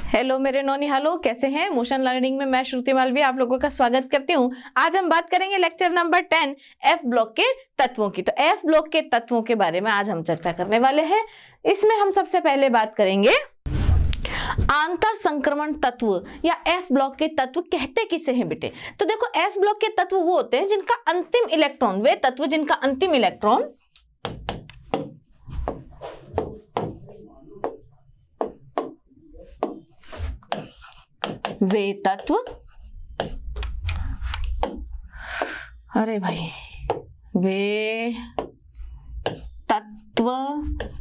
Hello मेरे नौनिहालो, कैसे हैं? मोशन लर्निंग में मैं श्रुति मालवीय आप लोगों का स्वागत करती हूं। आज हम बात करेंगे लेक्चर नंबर 10 एफ ब्लॉक के तत्वों की। तो एफ ब्लॉक के तत्वों के बारे में आज हम चर्चा करने वाले हैं। इसमें हम सबसे पहले बात करेंगे आंतर संक्रमण तत्व या एफ ब्लॉक के तत्व कहते किसे हैं बेटे। तो देखो, एफ ब्लॉक के तत्व वो होते हैं जिनका अंतिम इलेक्ट्रॉन, वे तत्व जिनका अंतिम इलेक्ट्रॉन वे तत्व वे तत्व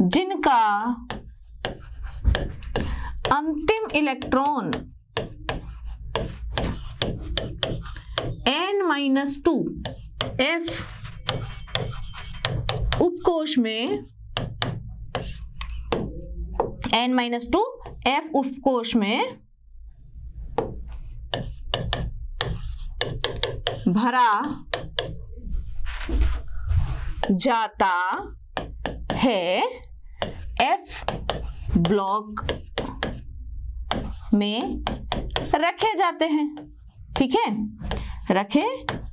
जिनका अंतिम इलेक्ट्रॉन n-2 F उपकोश में n-2 F उपकोश में भरा जाता है, एफ ब्लॉक में रखे जाते हैं। ठीक है, रखे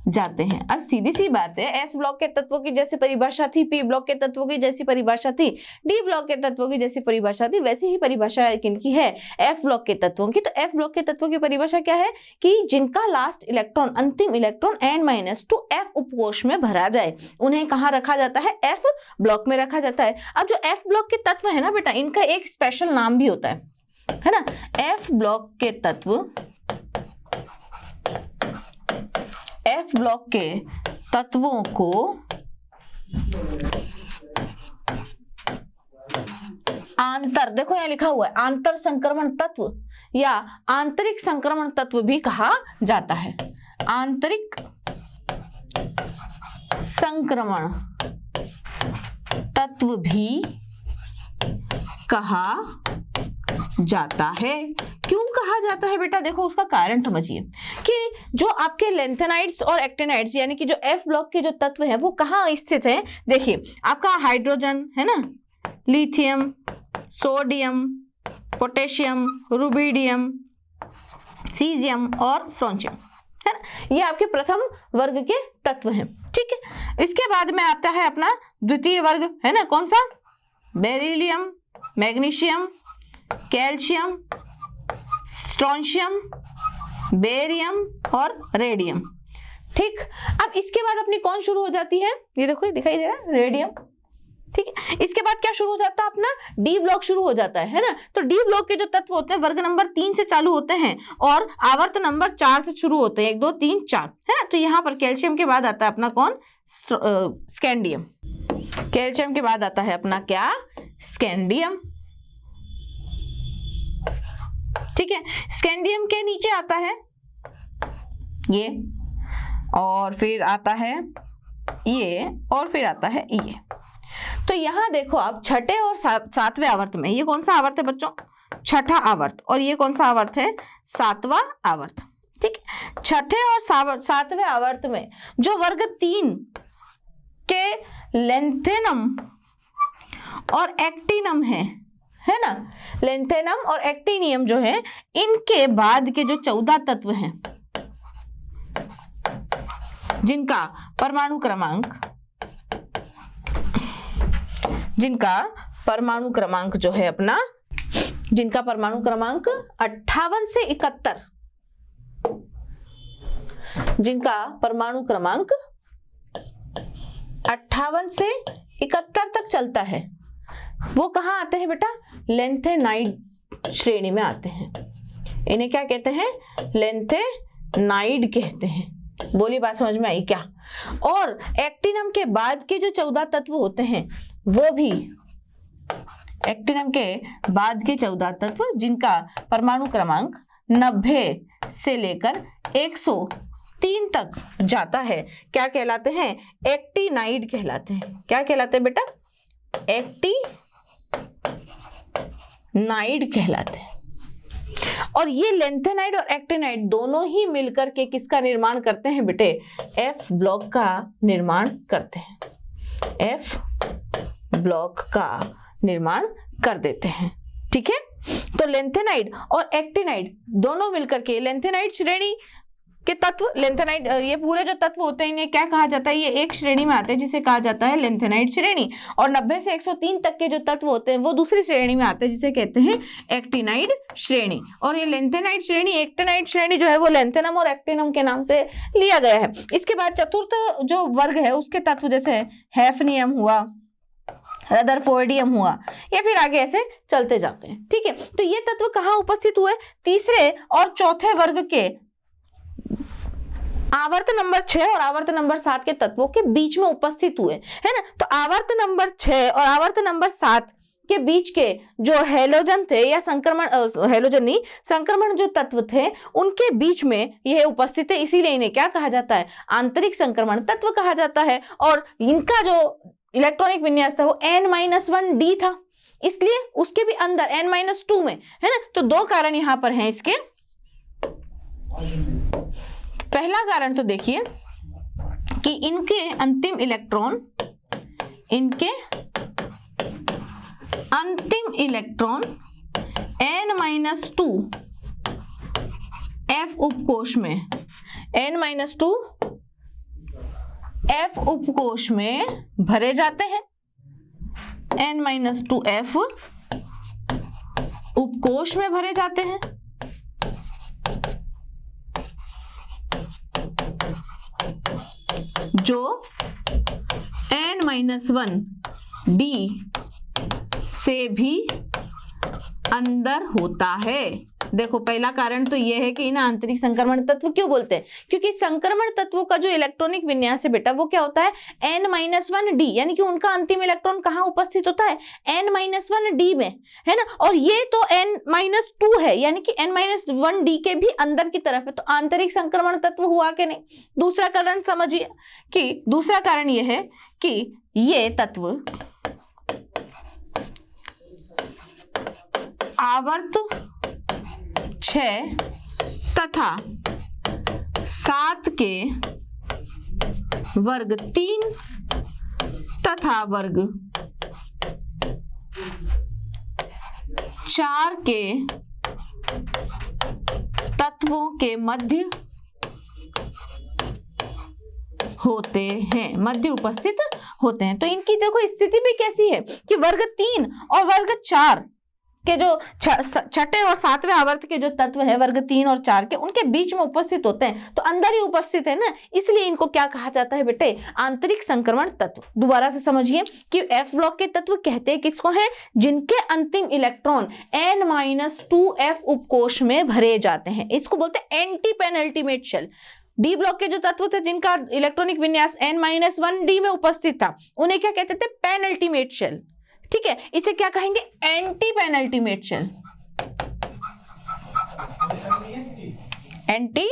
जाते हैं। और सीधी सी बात है, एस ब्लॉक के तत्वों की जैसी परिभाषा थी, पी ब्लॉक के तत्वों की जैसी परिभाषा थी, डी ब्लॉक के तत्वों की जैसी परिभाषा थी, वैसी ही परिभाषा किनकी है? एफ ब्लॉक के तत्वों की। तो एफ ब्लॉक के तत्वों की परिभाषा क्या है कि जिनका लास्ट इलेक्ट्रॉन, अंतिम इलेक्ट्रॉन n-2 एफ उपकोश में भरा जाए, उन्हें कहाँ रखा जाता है? एफ ब्लॉक में रखा जाता है। अब जो एफ ब्लॉक के तत्व है ना बेटा, इनका एक स्पेशल नाम भी होता है ना। एफ ब्लॉक के तत्व, एफ ब्लॉक के तत्वों को आंतर, देखो यहां लिखा हुआ है आंतर संक्रमण तत्व या आंतरिक संक्रमण तत्व भी कहा जाता है। आंतरिक संक्रमण तत्व भी कहा जाता है। क्यों कहा जाता है बेटा? देखो उसका कारण समझिए कि जो आपके लेंथेनाइड्स और एक्टिनाइड्स यानी कि जो एफ ब्लॉक के जो तत्व हैं वो कहाँ स्थित हैं। देखिए, आपका हाइड्रोजन है ना, lithium, sodium, potassium, rubidium, caesium और फ्रोंचियम है ना, ये आपके प्रथम वर्ग के तत्व हैं। ठीक है, इसके बाद में आता है अपना द्वितीय वर्ग है ना, कौन सा? Beryllium, magnesium, calcium, strontium, barium और रेडियम। ठीक, अब इसके बाद अपनी कौन शुरू हो जाती है? ये देखो, ये दिखाई दे रहा है, रेडियम। ठीक है, इसके बाद क्या शुरू हो जाता है? अपना डी ब्लॉक शुरू हो जाता है ना। तो डी ब्लॉक के जो तत्व होते हैं वर्ग नंबर 3 से चालू होते हैं और आवर्त नंबर 4 से शुरू होते हैं, 1 2 3 4 है ना। तो यहाँ पर कैल्शियम के बाद आता है अपना कौन? स्कैंडियम। कैल्शियम के बाद आता है अपना क्या? स्कैंडियम। ठीक है, स्कैंडियम के नीचे आता है ये, और फिर आता है ये, और फिर आता है ये। तो यहां देखो आप, छठे और सातवें आवर्त में, ये कौन सा आवर्त है बच्चों? छठा आवर्त। और ये कौन सा आवर्त है? सातवां आवर्त। ठीक है, छठे और सातवें आवर्त में जो वर्ग 3 के लेंथेनम और एक्टिनम है ना, लेंथेनम और एक्टिनियम जो है, इनके बाद के जो 14 तत्व हैं जिनका परमाणु क्रमांक जो है अपना, जिनका परमाणु क्रमांक 58 से 71, जिनका परमाणु क्रमांक 58 से 71 तक चलता है, वो कहाँ आते हैं बेटा? लेंथेनाइड श्रेणी में आते हैं। इन्हें क्या कहते हैं? लेंथेनाइड कहते हैं। बोली बात समझ में आई क्या? और एक्टिनम के बाद के जो 14 तत्व होते हैं वो भी, एक्टिनम के बाद के 14 तत्व जिनका परमाणु क्रमांक 90 से लेकर 103 तक जाता है, क्या कहलाते हैं? एक्टिनाइड कहलाते हैं। क्या कहलाते हैं बेटा? एक्टिनाइड कहलाते हैं। और ये लेंथेनाइड और एक्टिनाइड दोनों ही मिलकर के किसका निर्माण करते हैं बेटे? एफ ब्लॉक का निर्माण करते हैं, एफ ब्लॉक का निर्माण कर देते हैं। ठीक है, तो लेंथेनाइड और एक्टिनाइड दोनों मिलकर के लेंथेनाइड श्रेणी के तत्व, लेंथेनाइड ये पूरे जो तत्व होते हैं इन्हें क्या कहा जाता है, ये एक श्रेणी में आते हैं जिसे कहा जाता है लेंथेनाइड श्रेणी। और 90 से 103 तक के जो तत्व होते हैं वो दूसरी श्रेणी में आते हैं जिसे कहते हैं एक्टिनाइड श्रेणी। और ये लेंथेनाइड श्रेणी, एक्टिनाइड श्रेणी जो है वो लेंथेनम और एक्टिनम के नाम से लिया गया है। इसके बाद चतुर्थ जो वर्ग है उसके तत्व जैसे हैफनियम हुआ, रदरफोर्डियम हुआ, या फिर आगे ऐसे चलते जाते हैं। ठीक है, तो ये तत्व कहाँ उपस्थित हुए, तीसरे और चौथे वर्ग के आवर्त नंबर 6 और आवर्त नंबर 7 के तत्वों के बीच में उपस्थित हुए, है ना। तो आवर्त नंबर 6 और आवर्त नंबर 7 के बीच के जो हैलोजन थे या संक्रमण, हैलोजन नहीं, संक्रमण जो तत्व थे उनके बीच में यह उपस्थित है, इसीलिए इन्हें क्या कहा जाता है, आंतरिक संक्रमण तत्व कहा जाता है। और इनका जो इलेक्ट्रॉनिक विन्यास था वो n-1d था, इसलिए उसके भी अंदर n-2 में, है ना। तो दो कारण यहां पर हैं इसके। पहला कारण तो देखिए कि इनके अंतिम इलेक्ट्रॉन n-2 f उपकोश में, n-2 f उपकोश में भरे जाते हैं, n-2 f उपकोश में भरे जाते हैं। जो n-1d से भी अंदर होता है। देखो पहला कारण तो यह है कि इन्हें आंतरिक संक्रमण तत्व क्यों बोलते हैं, क्योंकि संक्रमण तत्वों का जो इलेक्ट्रॉनिक विन्यास है बेटा वो क्या होता है, n-1d, यानी कि उनका अंतिम इलेक्ट्रॉन कहाँ उपस्थित होता है, n-1d में, है ना। और ये तो n-2 है, यानी कि n-1d के भी अंदर की तरफ है, तो आंतरिक संक्रमण तत्व हुआ कि नहीं। दूसरा कारण समझिए कि दूसरा कारण यह है कि ये तत्व आवर्त 6 तथा 7 के वर्ग 3 तथा वर्ग 4 के तत्वों के मध्य होते हैं, मध्य उपस्थित होते हैं। तो इनकी देखो स्थिति भी कैसी है कि वर्ग 3 और वर्ग 4 के जो छठे और सातवें आवर्त के जो तत्व है वर्ग 3 और 4 के, उनके बीच में उपस्थित होते हैं, तो अंदर ही उपस्थित है ना, इसलिए इनको क्या कहा जाता है बेटे, आंतरिक संक्रमण तत्व। दोबारा से समझिए कि एफ ब्लॉक के तत्व कहते हैं किसको हैं, जिनके अंतिम इलेक्ट्रॉन n-2f उपकोश में भरे जाते हैं, इसको बोलते हैं anti penultimate shell. D block के जो तत्व थे जिनका इलेक्ट्रॉनिक विन्यास n-1d में उपस्थित था, उन्हें क्या कहते थे, पेनल्टीमेट शेल। ठीक है, इसे क्या कहेंगे, anti penultimate shell. Anti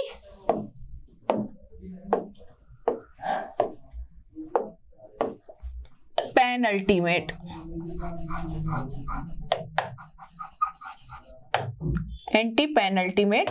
penultimate, anti penultimate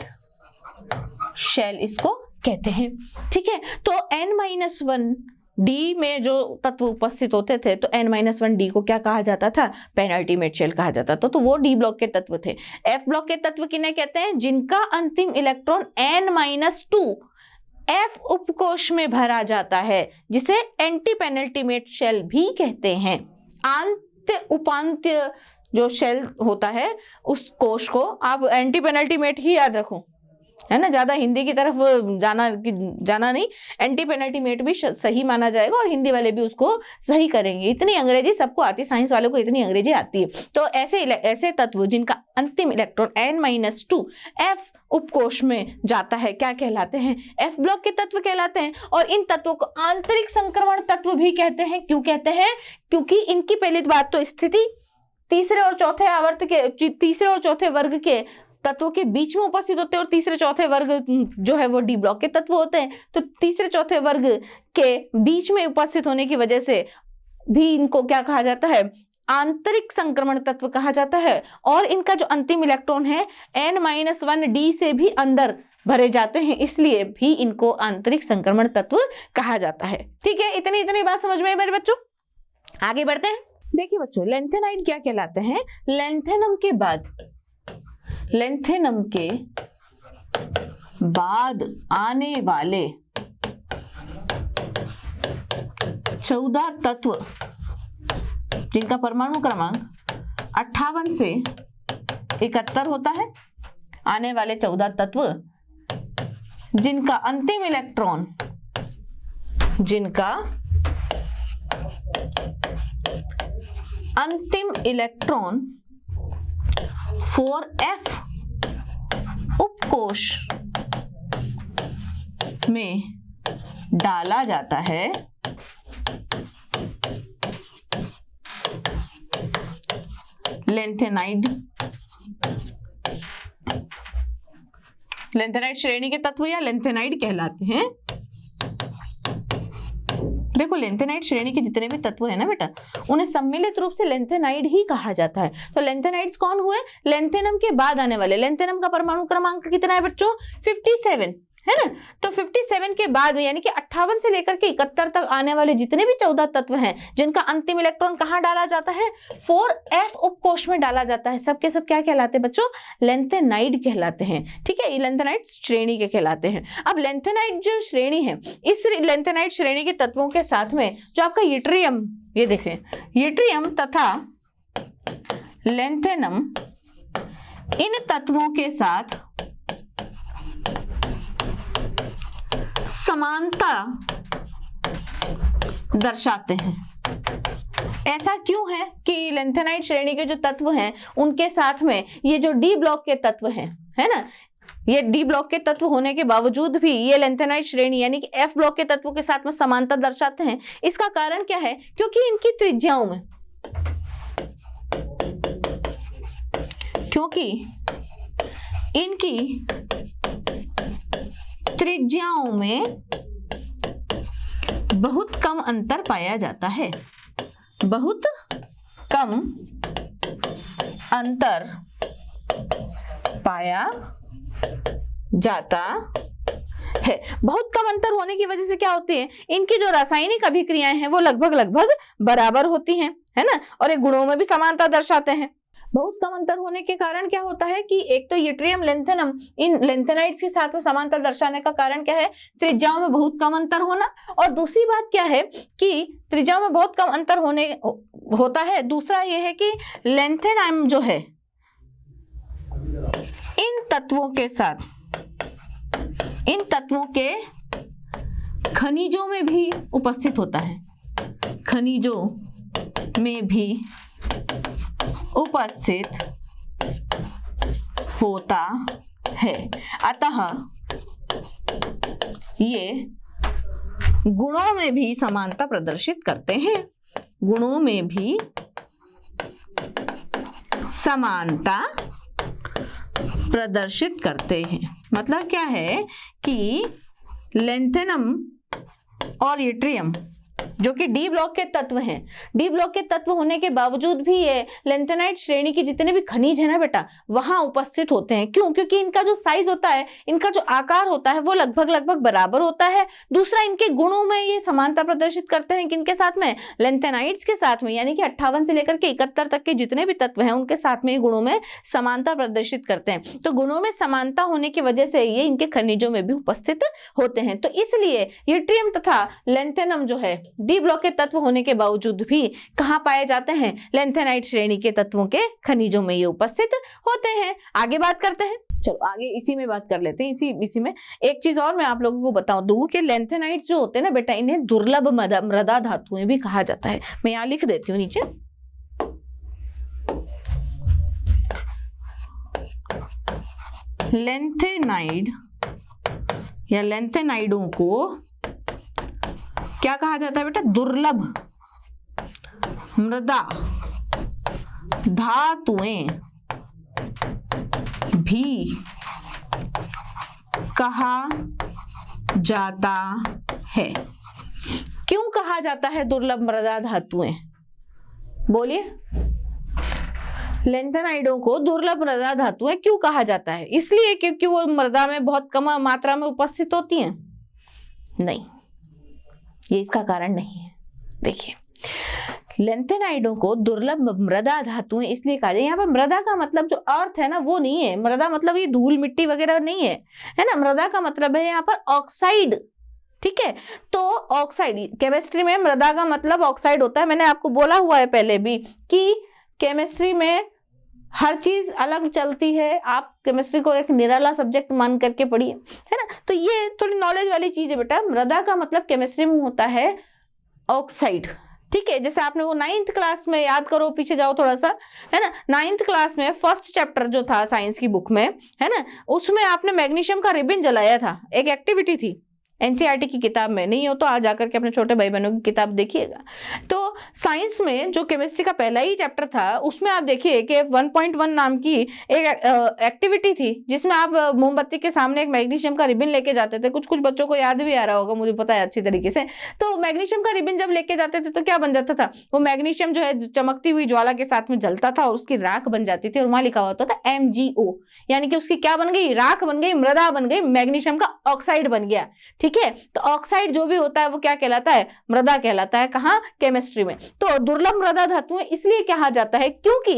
shell इसको कहते हैं। ठीक है, तो n-1d में जो तत्व उपस्थित होते थे तो n-1d को क्या कहा जाता था, पेनल्टीमेट शेल कहा जाता था। तो वो डी ब्लॉक के तत्व थे। एफ ब्लॉक के तत्व किन्हें कहते हैं, जिनका अंतिम इलेक्ट्रॉन n-2f उपकोश में भरा जाता है, जिसे एंटी पेनल्टीमेट शेल भी कहते हैं। आंत्य उपांत्य जो शेल होता है उस कोश को आप एंटी पेनल्टीमेट ही याद रखो, है ना, ज्यादा हिंदी की तरफ जाना नहीं, एंटी पेनल्टीमेट भी सही माना जाएगा और हिंदी वाले भी उसको सही करेंगे। इतनी अंग्रेजी सबको आती है, साइंस वालों को इतनी अंग्रेजी आती है। तो ऐसे तत्व जिनका अंतिम इलेक्ट्रॉन n-2f उपकोश में जाता है क्या कहलाते हैं, एफ ब्लॉक के तत्व कहलाते हैं। और इन तत्वों को आंतरिक संक्रमण तत्व भी कहते हैं। क्यों कहते हैं, क्योंकि इनकी पहली बात तो स्थिति तीसरे और चौथे वर्ग के तत्वों के बीच में उपस्थित होते हैं, और तीसरे चौथे वर्ग जो है वो डी ब्लॉक के तत्व होते हैं। तो तीसरे चौथे वर्ग के बीच में उपस्थित होने की वजह से भी इनको क्या कहा जाता है, आंतरिक संक्रमण तत्व कहा जाता है। और इनका जो अंतिम इलेक्ट्रॉन है n-1d से भी अंदर भरे जाते हैं, इसलिए भी इनको आंतरिक संक्रमण तत्व कहा जाता है। ठीक है, इतनी बात समझ में है मेरे बच्चों। आगे बढ़ते हैं। देखिए बच्चों, लेंथेनाइड क्या कहलाते हैं, लेंथेनम के बाद लेंथेनम के बाद आने वाले 14 तत्व जिनका परमाणु क्रमांक 58 से 71 होता है, आने वाले 14 तत्व जिनका अंतिम इलेक्ट्रॉन 4f उपकोश में डाला जाता है, लेंथेनाइड श्रेणी के तत्व या लेंथेनाइड कहलाते हैं। देखो लेंथेनाइड श्रेणी के जितने भी तत्व है ना बेटा, उन्हें सम्मिलित रूप से लेंथेनाइड ही कहा जाता है। तो लेंथेनाइड्स कौन हुए? लेंथेनम के बाद आने वाले। लेंथेनम का परमाणु क्रमांक कितना है बच्चों? 57 है ना। तो 57 के बाद यानी कि 58 से लेकर के 71 तक आने वाले जितने भी 14 तत्व हैं जिनका अंतिम इलेक्ट्रॉन कहाँ डाला जाता है? 4f उपकोश में डाला जाता है, सब के सब क्या कहलाते हैं बच्चों? लेंथेनाइड कहलाते हैं। ठीक है, ये लेंथेनाइड श्रेणी के कहलाते हैं। अब लेंथेनाइड जो श्रेणी है, इस लेंथेनाइड श्रेणी के तत्वों के साथ में जो आपका यूट्रियम, ये देखें, यूट्रियम तथा लेंथेनम, इन तत्वों के साथ समानता दर्शाते हैं। ऐसा क्यों है कि लेंथेनाइड श्रेणी के जो तत्व हैं उनके साथ में ये जो डी ब्लॉक के तत्व हैं, है ना, ये डी ब्लॉक के तत्व होने के बावजूद भी ये लेंथेनाइड श्रेणी यानी कि एफ ब्लॉक के तत्वों के साथ में समानता दर्शाते हैं। इसका कारण क्या है? क्योंकि इनकी त्रिज्याओं में बहुत कम अंतर पाया जाता है। बहुत कम अंतर पाया जाता है। बहुत कम अंतर होने की वजह से क्या होती है? इनकी जो रासायनिक अभिक्रियाएं हैं वो लगभग बराबर होती हैं, है ना, और ये गुणों में भी समानता दर्शाते हैं। बहुत कम अंतर होने के कारण क्या होता है कि एक तो यूट्रियम लेंथेनम इन लेंथेनाइड्स के साथ में समानता दर्शाने का कारण क्या है? त्रिज्याओं में बहुत कम अंतर होना। और दूसरी बात क्या है कि त्रिज्याओं में बहुत कम अंतर होता है। दूसरा ये है कि लेंथेनम जो है इन तत्वों के खनिजों में भी उपस्थित होता है, खनिजों में भी उपस्थित होता है। अतः ये गुणों में भी समानता प्रदर्शित करते हैं। गुणों में भी समानता प्रदर्शित करते हैं। मतलब क्या है कि लेंथेनम और यूट्रियम जो कि डी ब्लॉक के तत्व हैं, डी ब्लॉक के तत्व होने के बावजूद भी ये लेंथेनाइड श्रेणी के जितने भी खनिज है ना बेटा, वहां उपस्थित होते हैं। क्यों? क्योंकि इनका जो साइज होता है, इनका जो आकार होता है वो लगभग बराबर होता है। दूसरा, इनके गुणों में ये समानता प्रदर्शित करते हैं। किनके साथ में? लेंथेनाइड्स के साथ में, यानी कि 58 से लेकर के 71 तक के जितने भी तत्व हैं उनके साथ में गुणों में समानता प्रदर्शित करते हैं। तो गुणों में समानता होने की वजह से ये इनके खनिजों में भी उपस्थित होते हैं। तो इसलिए यूट्रियम तथा लेंथेनम जो है डी ब्लॉक के तत्व होने के बावजूद भी कहां पाए जाते हैं? लेंथेनाइड श्रेणी के तत्वों के खनिजों में ये उपस्थित होते हैं। आगे बात करते हैं, चलो आगे इसी में बात कर लेते हैं। इसी में एक चीज और मैं आप लोगों को बता दूं कि लेंथेनाइड जो होते हैं ना बेटा, इन्हें दुर्लभ मृदा धातुएं भी कहा जाता है। मैं यहां लिख देती हूँ नीचे, लेंथेनाइड या लेंथेनाइडों को क्या कहा जाता है बेटा? दुर्लभ मृदा धातुएं भी कहा जाता है। क्यों कहा जाता है दुर्लभ मृदा धातुएं? बोलिए। लेंथेनाइडों को दुर्लभ मृदा धातुएं क्यों कहा जाता है? इसलिए क्योंकि वो मृदा में बहुत कम मात्रा में उपस्थित होती हैं? नहीं, ये इसका कारण नहीं है। देखिए, लेंथेनाइडों को दुर्लभ मृदा धातुएं इसलिए कहा जाए, यहाँ पर मृदा का मतलब जो अर्थ है ना वो नहीं है, मृदा मतलब ये धूल मिट्टी वगैरह नहीं है, है ना। मृदा का मतलब है यहाँ पर ऑक्साइड, ठीक है। तो ऑक्साइड, केमिस्ट्री में मृदा का मतलब ऑक्साइड होता है। मैंने आपको बोला हुआ है पहले भी कि केमिस्ट्री में हर चीज अलग चलती है, आप केमिस्ट्री को एक निराला सब्जेक्ट मान करके पढ़िए, है ना। तो ये थोड़ी नॉलेज वाली चीज है बेटा। मृदा का मतलब केमिस्ट्री में होता है ऑक्साइड, ठीक है। जैसे आपने वो 9th क्लास में याद करो, पीछे जाओ थोड़ा सा, है ना। 9th क्लास में फर्स्ट चैप्टर जो था साइंस की बुक में, है ना, उसमें आपने मैग्नीशियम का रिबन जलाया था, एक एक्टिविटी थी। एनसीईआरटी की किताब में नहीं हो तो आज जाकर के अपने छोटे भाई बहनों की किताब देखिएगा। तो साइंस में जो केमिस्ट्री का पहला ही चैप्टर था उसमें आप देखिए कि 1.1 नाम की एक एक्टिविटी थी जिसमें आप मोमबत्ती के सामने एक मैग्नीशियम का रिबन लेके जाते थे। कुछ कुछ बच्चों को याद भी आ रहा होगा, मुझे पता है अच्छी तरीके से। तो मैग्नीशियम का रिबन जब लेके जाते थे तो क्या बन जाता था, वो मैग्नीशियम जो है चमकती हुई ज्वाला के साथ में जलता था और उसकी राख बन जाती थी और वहां लिखा होता था MgO, यानी कि उसकी क्या बन गई, राख बन गई, मृदा बन गई, मैग्नीशियम का ऑक्साइड बन गया, ठीक है। तो ऑक्साइड जो भी होता है वो क्या कहलाता है, मृदा कहलाता है। कहां, केमिस्ट्री में। तो दुर्लभ मृदा धातुएं इसलिए कहा जाता है क्योंकि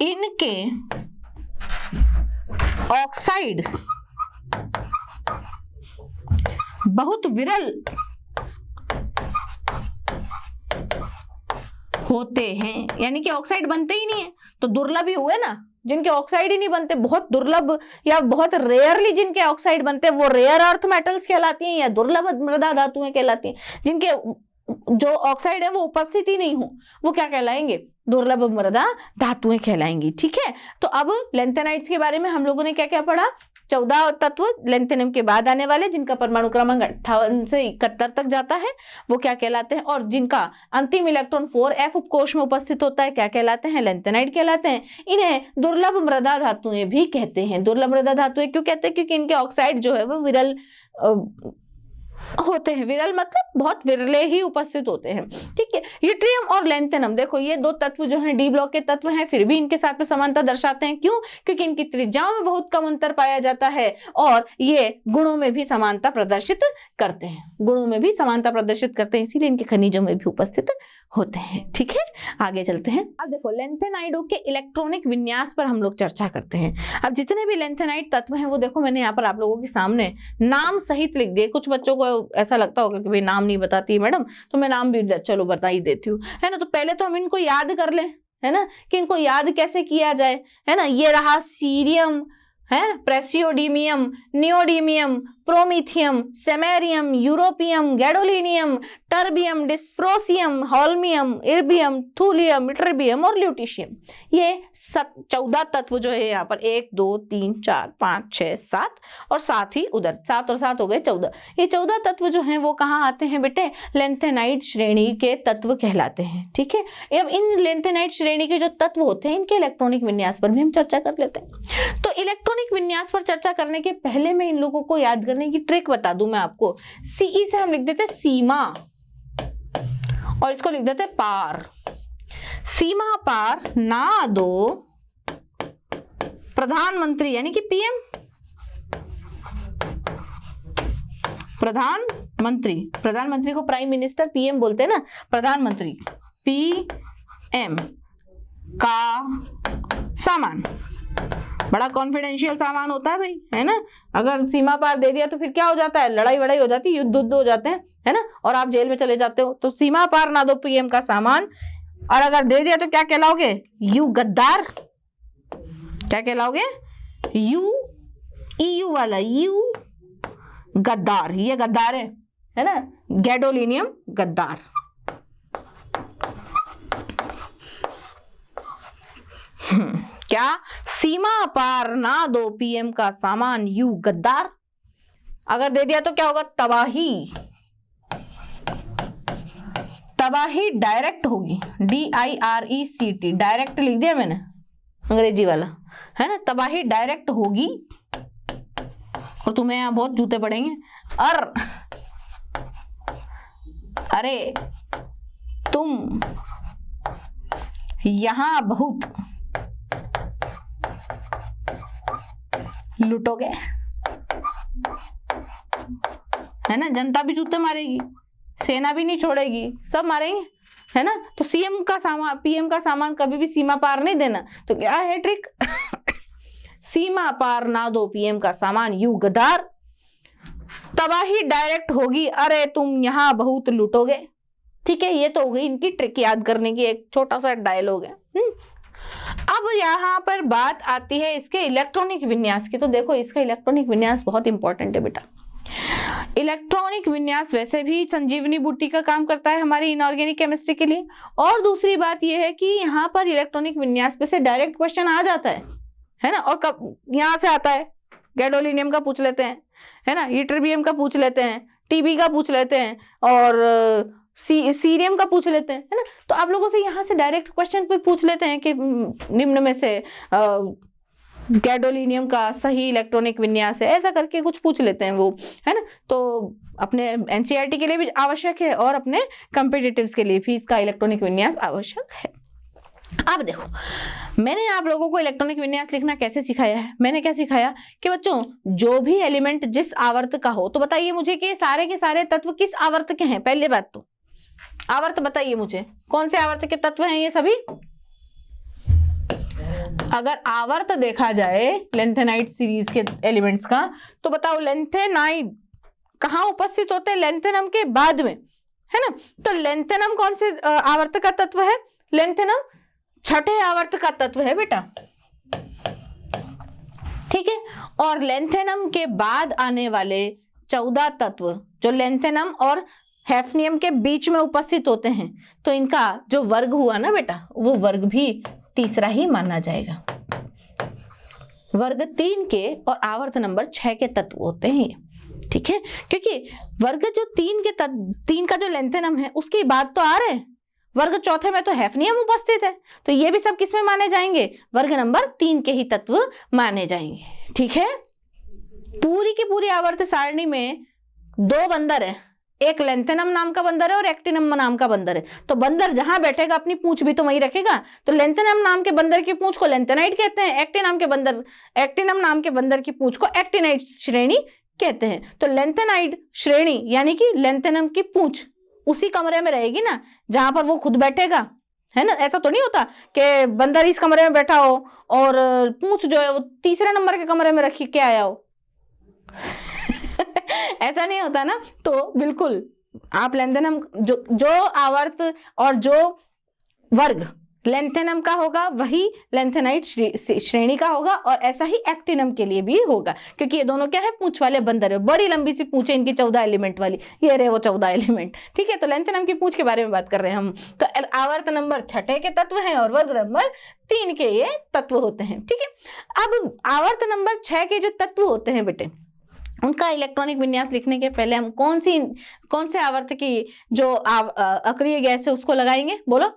इनके ऑक्साइड बहुत विरल होते हैं, यानी कि ऑक्साइड बनते ही नहीं है। तो दुर्लभ ही हुए ना, जिनके ऑक्साइड ही नहीं बनते, बहुत दुर्लभ या बहुत रेयरली जिनके ऑक्साइड बनते हैं वो रेयर अर्थ मेटल्स कहलाती हैं या दुर्लभ मृदा धातुएं कहलाती हैं। जिनके जो ऑक्साइड है वो उपस्थित ही नहीं हो वो क्या कहलाएंगे, दुर्लभ मृदा धातुएं कहलाएंगी, ठीक है। तो अब लेंथेनाइड्स के बारे में हम लोगों ने क्या क्या पढ़ा, 14 तत्व लेंथेनियम के बाद आने वाले जिनका परमाणु क्रमांक 58 से 71 तक जाता है वो क्या कहलाते हैं, और जिनका अंतिम इलेक्ट्रॉन 4f उपकोष में उपस्थित होता है क्या कहलाते हैं, लेंथेनाइड कहलाते हैं। इन्हें दुर्लभ मृदा धातुएं भी कहते हैं। दुर्लभ मृदा धातुएं क्यों कहते हैं, क्योंकि इनके ऑक्साइड जो है वो विरल होते हैं। विरल मतलब बहुत विरले ही उपस्थित होते हैं, ठीक है। यूट्रियम और लेंथेनम, देखो ये दो तत्व जो हैं डी ब्लॉक के तत्व हैं, फिर भी इनके साथ में समानता दर्शाते हैं। क्यों, क्योंकि इनकी त्रिज्याओं में बहुत कम अंतर पाया जाता है और ये गुणों में भी समानता प्रदर्शित करते हैं, गुणों में भी समानता प्रदर्शित करते हैं, इसीलिए इनके खनिजों में भी उपस्थित होते हैं, ठीक है। आगे चलते हैं। अब देखो लेंथेनाइडों के इलेक्ट्रॉनिक विन्यास पर हम लोग चर्चा करते हैं। अब जितने भी लेंथेनाइड तत्व हैं वो देखो मैंने यहाँ पर आप लोगों के सामने नाम सहित लिख दिए। कुछ बच्चों को ऐसा लगता होगा कि भाई नाम नहीं बताती है मैडम, तो मैं नाम भी चलो बता ही देती हूँ, है ना। तो पहले तो हम इनको याद कर लें, है ना, कि इनको याद कैसे किया जाए, है ना। ये रहा सीरियम, है, praseodymium, neodymium, promethium, samarium, europium, gadolinium, terbium, dysprosium, holmium, erbium, thulium, ytterbium और ल्यूटिशियम। ये 14 तत्व जो है यहाँ पर 1 2 3 4 5 6 7 और साथ ही उधर 7 और 7 हो गए 14। ये 14 तत्व जो हैं वो कहाँ आते हैं बेटे, लेंथेनाइड श्रेणी के तत्व कहलाते हैं, ठीक है। अब इन लेंथेनाइड श्रेणी के जो तत्व होते हैं इनके इलेक्ट्रॉनिक विन्यास पर भी हम चर्चा कर लेते हैं। तो इलेक्ट्रॉनिक विन्यास पर चर्चा करने के पहले मैं इन लोगों को याद करने की ट्रिक बता दूं मैं आपको। सीई से हम लिख देते सीमा और इसको लिख देते पार। सीमा पार ना दो प्रधानमंत्री यानी कि पीएम, प्रधानमंत्री को प्राइम मिनिस्टर, पीएम बोलते हैं ना, प्रधानमंत्री पीएम का सामान बड़ा कॉन्फिडेंशियल सामान होता है भाई, है ना। अगर सीमा पार दे दिया तो फिर क्या हो जाता है, लड़ाई वड़ाई हो जाती है, युद्ध हो जाते हैं, है ना, और आप जेल में चले जाते हो। तो सीमा पार ना दो पीएम का सामान, और अगर दे दिया तो क्या कहलाओगे, यू गद्दार। क्या कहलाओगे, यू, ईयू वाला यू, गद्दार। ये गद्दार है ना, गैडोलिनियम गद्दार। क्या, सीमा पार ना दो पीएम का सामान यू गद्दार। अगर दे दिया तो क्या होगा, तबाही। तबाही डायरेक्ट होगी, DIRECT, डायरेक्ट लिख दिया मैंने अंग्रेजी वाला, है ना। तबाही डायरेक्ट होगी और तुम्हें यहां बहुत जूते पड़ेंगे। और अरे तुम यहां बहुत लूटोगे। है ना, जनता भी जूते मारेगी, सेना भी नहीं छोड़ेगी, सब मारेंगे, है ना। तो सीएम का सामान, पीएम का सामान कभी भी सीमा पार नहीं देना। तो क्या है ट्रिक? सीमा पार ना दो पीएम का सामान, यू गद्दार, तबाही डायरेक्ट होगी, अरे तुम यहाँ बहुत लूटोगे। ठीक है, ये तो हो गई इनकी ट्रिक याद करने की, एक छोटा सा डायलॉग है। अब यहाँ पर बात आती है इसके इलेक्ट्रॉनिक विन्यास की। तो देखो इसका इलेक्ट्रॉनिक विन्यास बहुत इंपॉर्टेंट है बेटा। इलेक्ट्रॉनिक विन्यास वैसे भी संजीवनी बूटी का काम करता है हमारी इनऑर्गेनिक केमिस्ट्री के लिए। और दूसरी बात यह है कि यहाँ पर इलेक्ट्रॉनिक विन्यास पे से डायरेक्ट क्वेश्चन आ जाता है ना। और कब यहाँ से आता है, गैडोलिनियम का पूछ लेते हैं, है ना, इटरबियम का पूछ लेते हैं, टीबी का पूछ लेते हैं, और सीरियम का पूछ लेते हैं, है ना। तो आप लोगों से यहाँ से डायरेक्ट क्वेश्चन पे पूछ लेते हैं कि निम्न में से गैडोलिनियम का सही इलेक्ट्रॉनिक विन्यास है, ऐसा करके कुछ पूछ लेते हैं वो, है ना। तो अपने एनसीईआरटी के लिए भी आवश्यक है और अपने कॉम्पिटिटिव्स के लिए भी इसका इलेक्ट्रॉनिक विन्यास आवश्यक है। अब देखो मैंने आप लोगों को इलेक्ट्रॉनिक विन्यास लिखना कैसे सिखाया है। मैंने क्या सिखाया कि बच्चों जो भी एलिमेंट जिस आवर्त का हो, तो बताइए मुझे कि सारे के सारे तत्व किस आवर्त के हैं। पहले बात तो आवर्त बताइए मुझे, कौन से आवर्त के तत्व हैं ये सभी। अगर आवर्त देखा जाए लेंथेनाइड सीरीज के एलिमेंट्स का, तो बताओ लेंथेनाइड कहाँ उपस्थित होते हैं? लेंथेनम के बाद में, है ना। तो लेंथेनम कौन से आवर्त का तत्व है? लेंथेनम छठे आवर्त का तत्व है बेटा, ठीक है। और लेंथेनम के बाद आने वाले 14 तत्व जो लेंथेनम और हैफनियम के बीच में उपस्थित होते हैं, तो इनका जो वर्ग हुआ ना बेटा, वो वर्ग भी तीसरा ही माना जाएगा। वर्ग 3 के और आवर्त नंबर 6 के तत्व होते हैं, ठीक है। क्योंकि वर्ग जो 3 का जो लेंथेनम है उसकी बात तो आ रहे हैं, वर्ग चौथे में तो हैफनियम उपस्थित है, तो ये भी सब किसमें माने जाएंगे? वर्ग नंबर 3 के ही तत्व माने जाएंगे, ठीक है। पूरी की पूरी आवर्त सारणी में 2 बंदर है, एक लेंथेनम नाम का बंदर है और एक्टिनम नाम का बंदर है। तो बंदर जहां बैठेगा अपनी पूंछ भी तो वहीं रखेगा। तो लेंथेनम नाम के बंदर की पूंछ को लेंथेनाइड कहते हैं, एक्टिनम नाम के बंदर की पूंछ को एक्टिनाइड श्रेणी कहते हैं। तो लेंथेनाइड श्रेणी यानी कि लेंथेनम की पूंछ उसी कमरे में रहेगी ना जहां पर वो खुद बैठेगा, है ना। ऐसा तो नहीं होता कि बंदर इस कमरे में बैठा हो और पूंछ जो है वो तीसरे नंबर के कमरे में रखी के आया हो। ऐसा नहीं होता ना। तो बिल्कुल आप लेंथेनम जो आवर्त और जो वर्ग लेंथेनम का होगा वही लेंथेनाइड श्रेणी का होगा, और ऐसा ही एक्टिनम के लिए भी होगा, क्योंकि ये दोनों क्या है? पूंछ वाले बंदर है। बड़ी लंबी सी पूंछ है इनकी 14 एलिमेंट वाली, ये रहे वो 14 एलिमेंट, ठीक है। तो लेंथेनम की पूंछ के बारे में बात कर रहे हैं हम। तो आवर्त नंबर 6 के तत्व हैं और वर्ग नंबर 3 के ये तत्व होते हैं, ठीक है। अब आवर्त नंबर 6 के जो तत्व होते हैं बेटे, उनका इलेक्ट्रॉनिक विन्यास लिखने के पहले हम कौन से आवर्त की जो अक्रिय गैस है उसको लगाएंगे? बोलो।